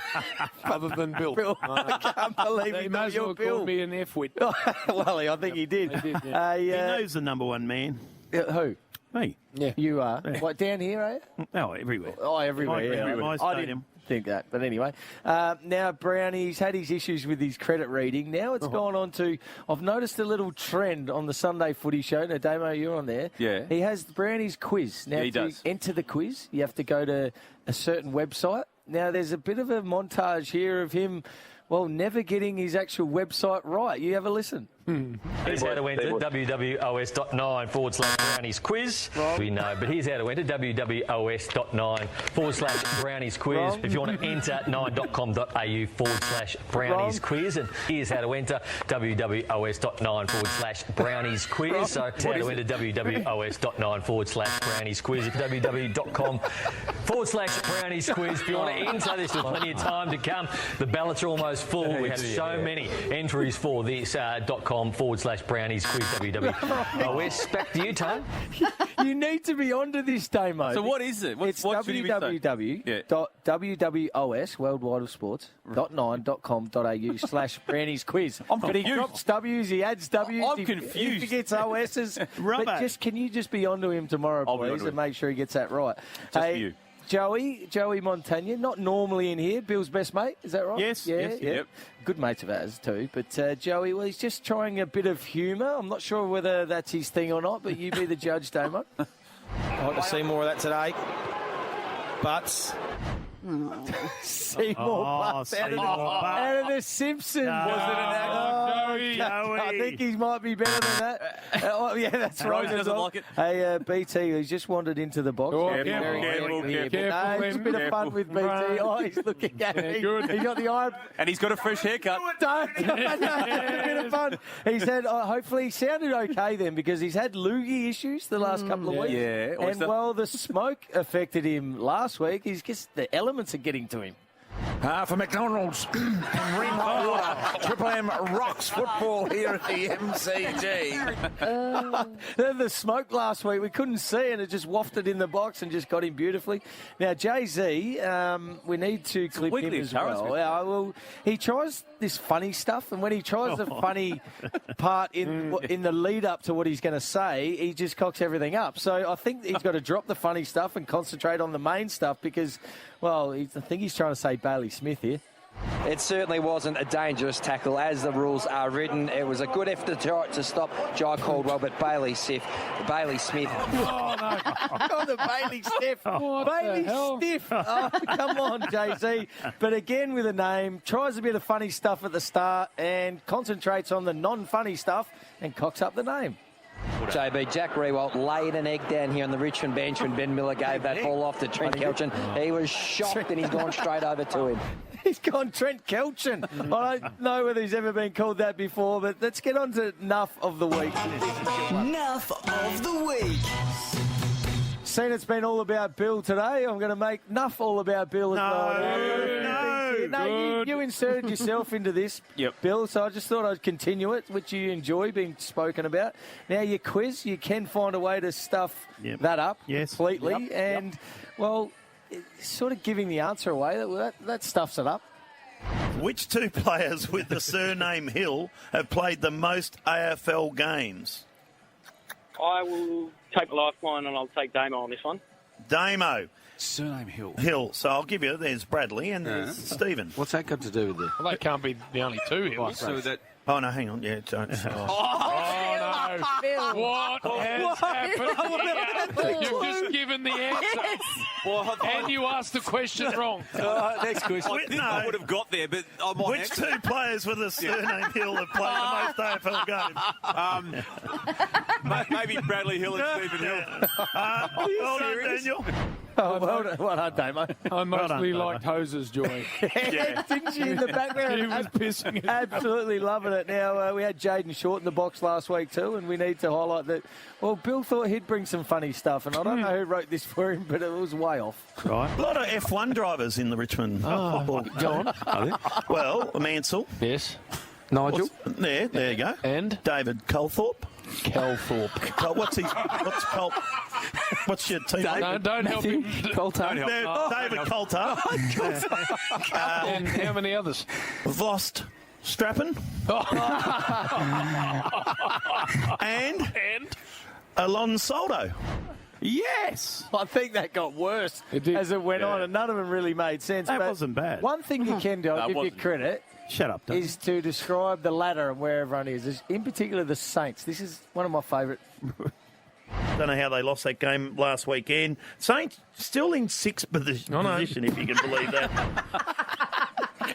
other than Bill. Bill. I can't believe He he may knows as well your call Bill. me an F-wit. Well, I think he did. He did, He knows the number one man. Who? Me. Yeah. You are. What, down here, are you? Oh, everywhere. Oh, everywhere. My I stadium. didn't think that. But anyway, now Brownie's had his issues with his credit reading. Now it's gone on to, I've noticed a little trend on the Sunday Footy Show. Now, Damo, you're on there. Yeah. He has Brownie's quiz. Now, Yeah, he to does. enter the quiz, you have to go to a certain website. Now, there's a bit of a montage here of him, well, never getting his actual website right. You have a listen. Here's how to enter www.os.9/Brownies quiz. We know, but here's how to enter www.os.9/Brownies quiz. Wrong. If you want to enter 9.com.au/Brownies quiz. And here's how to enter www.os.9/Brownies quiz. So it's how to enter www.os.9/Brownies quiz. www.com/Brownies quiz. If you want to enter, there's still plenty of time to come. The ballots are almost full. We have so many entries for this .com/Brownies quiz. www.os. Back to you, Tone. You need to be onto this, Damo. So what is it? It's www.wwos, Worldwide of Sports, .9.com.au/Brownies quiz. But he drops W's, he adds W's. I'm He confused. forgets OS's. Rubber. But can you just be onto him tomorrow, I'll be please, onto and him. make sure he gets that right. Just for you. Joey Montagna, not normally in here, Bill's best mate, is that right? Yes, yes. Yep. Good mates of ours too. But Joey, well, he's just trying a bit of humour. I'm not sure whether that's his thing or not, but you be the judge, Damo. I'd like to see more of that today. Butts. Seymour Butts out of the Simpsons. No. Was it an Joey. I think he might be better than that. Yeah, that's right. Rose doesn't like it. Hey, BT, he's just wandered into the box. Oh, Very, careful, very careful, quickly here. careful. But no, it's a bit of fun with BT. Oh, he's looking at me. good. He's got the eye. And he's got a fresh haircut. Don't. It's a bit of fun. He's had, hopefully, he sounded okay then because he's had loogie issues the last couple of weeks. Yeah. And while the smoke affected him last week, he's just the elements are getting to him. For McDonald's and Ring Water, Triple M rocks football here at the MCG. The smoke last week, we couldn't see, and it just wafted in the box and just got him beautifully. Now, Jay-Z, we need to clip him as well. He tries this funny stuff, and when he tries the funny part in the lead-up to what he's going to say, he just cocks everything up. So I think he's got to drop the funny stuff and concentrate on the main stuff because, well, I think he's trying to say Bailey Smith here. It certainly wasn't a dangerous tackle as the rules are written. It was a good effort to stop Jai Caldwell, but Bailey Smith. Oh, no. Oh, the Bailey Stiff. Bailey Stiff. Oh, come on, Jay-Z. But again with a name, tries a bit of funny stuff at the start and concentrates on the non-funny stuff and cocks up the name. JB, Jack Rewalt laid an egg down here on the Richmond bench when Ben Miller gave that ball off to Trent Kelchin. He was shocked and he's gone straight over to him. He's gone Trent Kelchin. I don't know whether he's ever been called that before, but let's get on to Nuff of the Week. Nuff of the Week. Seen it's been all about Bill today. I'm going to make Nuff all about Bill as well. No, you inserted yourself into this, Bill, so I just thought I'd continue it, which you enjoy being spoken about. Now, your quiz, you can find a way to stuff that up completely. And, well, sort of giving the answer away, that stuffs it up. Which two players with the surname Hill have played the most AFL games? I will take the lifeline and I'll take Damo on this one. Damo. Surname Hill. Hill. So I'll give you, there's Bradley and there's Stephen. What's that got to do with it? Well, they can't be the only two Hills. So that... Oh, no, hang on. Yeah, don't. Oh, no. What has happened here? You've just given the answer. And you asked the question wrong. Next question. I would have got there, but I might Which two players with the surname Hill have played the most AFL games? Maybe Bradley Hill and Stephen Hill. Well done, Daniel. Oh, well done, Damo. I mostly liked Hose's joy. Didn't you in the background? He was pissing it. Absolutely loving it. Now, we had Jaden Short in the box last week too, and we need to highlight that, well, Bill thought he'd bring some funny stuff, and I don't know who wrote this for him, but it was way off. Right. A lot of F1 drivers in the Richmond football. John? Well, Mansell. Yes. Nigel? There you go. And? David Colthorpe. What's your team name? Don't help him. Coulter. David Coulter. And how many others? Vost Strappen. and Alonso. Yes! I think that got worse as it went on, and none of them really made sense. That wasn't bad. One thing you can do, I'll give you credit, Shut up, Dave. is to describe the ladder and where everyone is. In particular, the Saints. This is one of my favourite. Don't know how they lost that game last weekend. Saints still in sixth position, if you can believe that.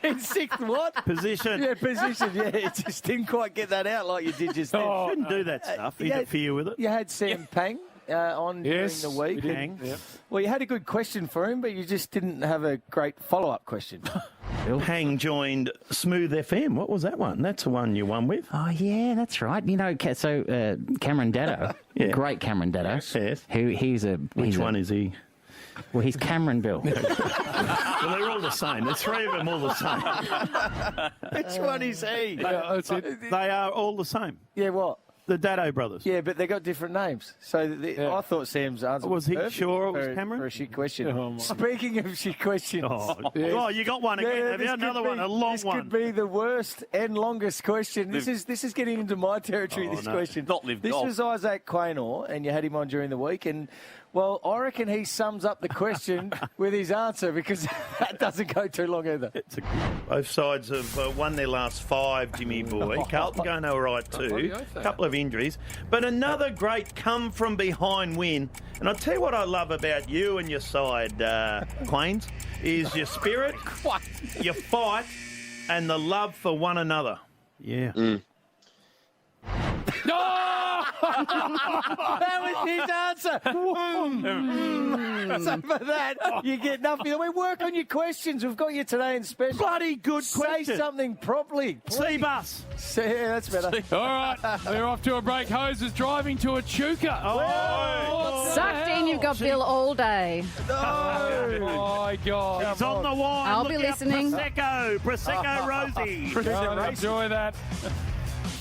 In sixth what? Position. Yeah, position. Yeah, it just didn't quite get that out like you did just then. Shouldn't do that stuff. Interfere with it. You had Sam Pang on during the week. Well, you had a good question for him, but you just didn't have a great follow-up question. Pang joined Smooth FM. What was that one? That's the one you won with. Oh, yeah, that's right. You know, so Cameron Dado, great Cameron Dado. Yes. Which one is he? Well, he's Cameron Bill. Well, they're all the same. The three of them all the same. Which one is he? They are all the same. Yeah, what? The Dado brothers. Yeah, but they got different names. So I thought Sam's answer was he sure it was for Cameron? For a shit question. Speaking of shit questions. Oh, you got one again. Have you? Another one, a long one. This could be the worst and longest question. This is getting into my territory, this question. This was Isaac Quaynor, and you had him on during the week, and well, I reckon he sums up the question with his answer because that doesn't go too long either. Both sides have won their last 5, Jimmy boy. Carlton going all right too. A couple of injuries. But another great come-from-behind win. And I'll tell you what I love about you and your side, Quains, is your spirit, your fight, and the love for one another. Yeah. No! That was his answer. So for that, you get nothing. We work on your questions. We've got you today in special. Bloody good question. Say something properly. C-bus. Yeah, that's better. All right, we're off to a break. Hoses driving to a Chuka. Oh, Sucked in, you've got Bill all day. Oh, my God. He's on the wine. I'll Look be out, listening. Prosecco Rosie. Enjoy that.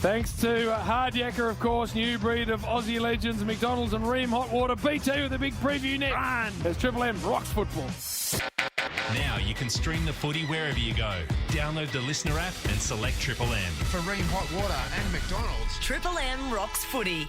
Thanks to Hard Yakka, of course, new breed of Aussie legends, McDonald's and Ream Hot Water. BT with a big preview next. As Triple M rocks football. Now you can stream the footy wherever you go. Download the Listener app and select Triple M. For Ream Hot Water and McDonald's. Triple M rocks footy.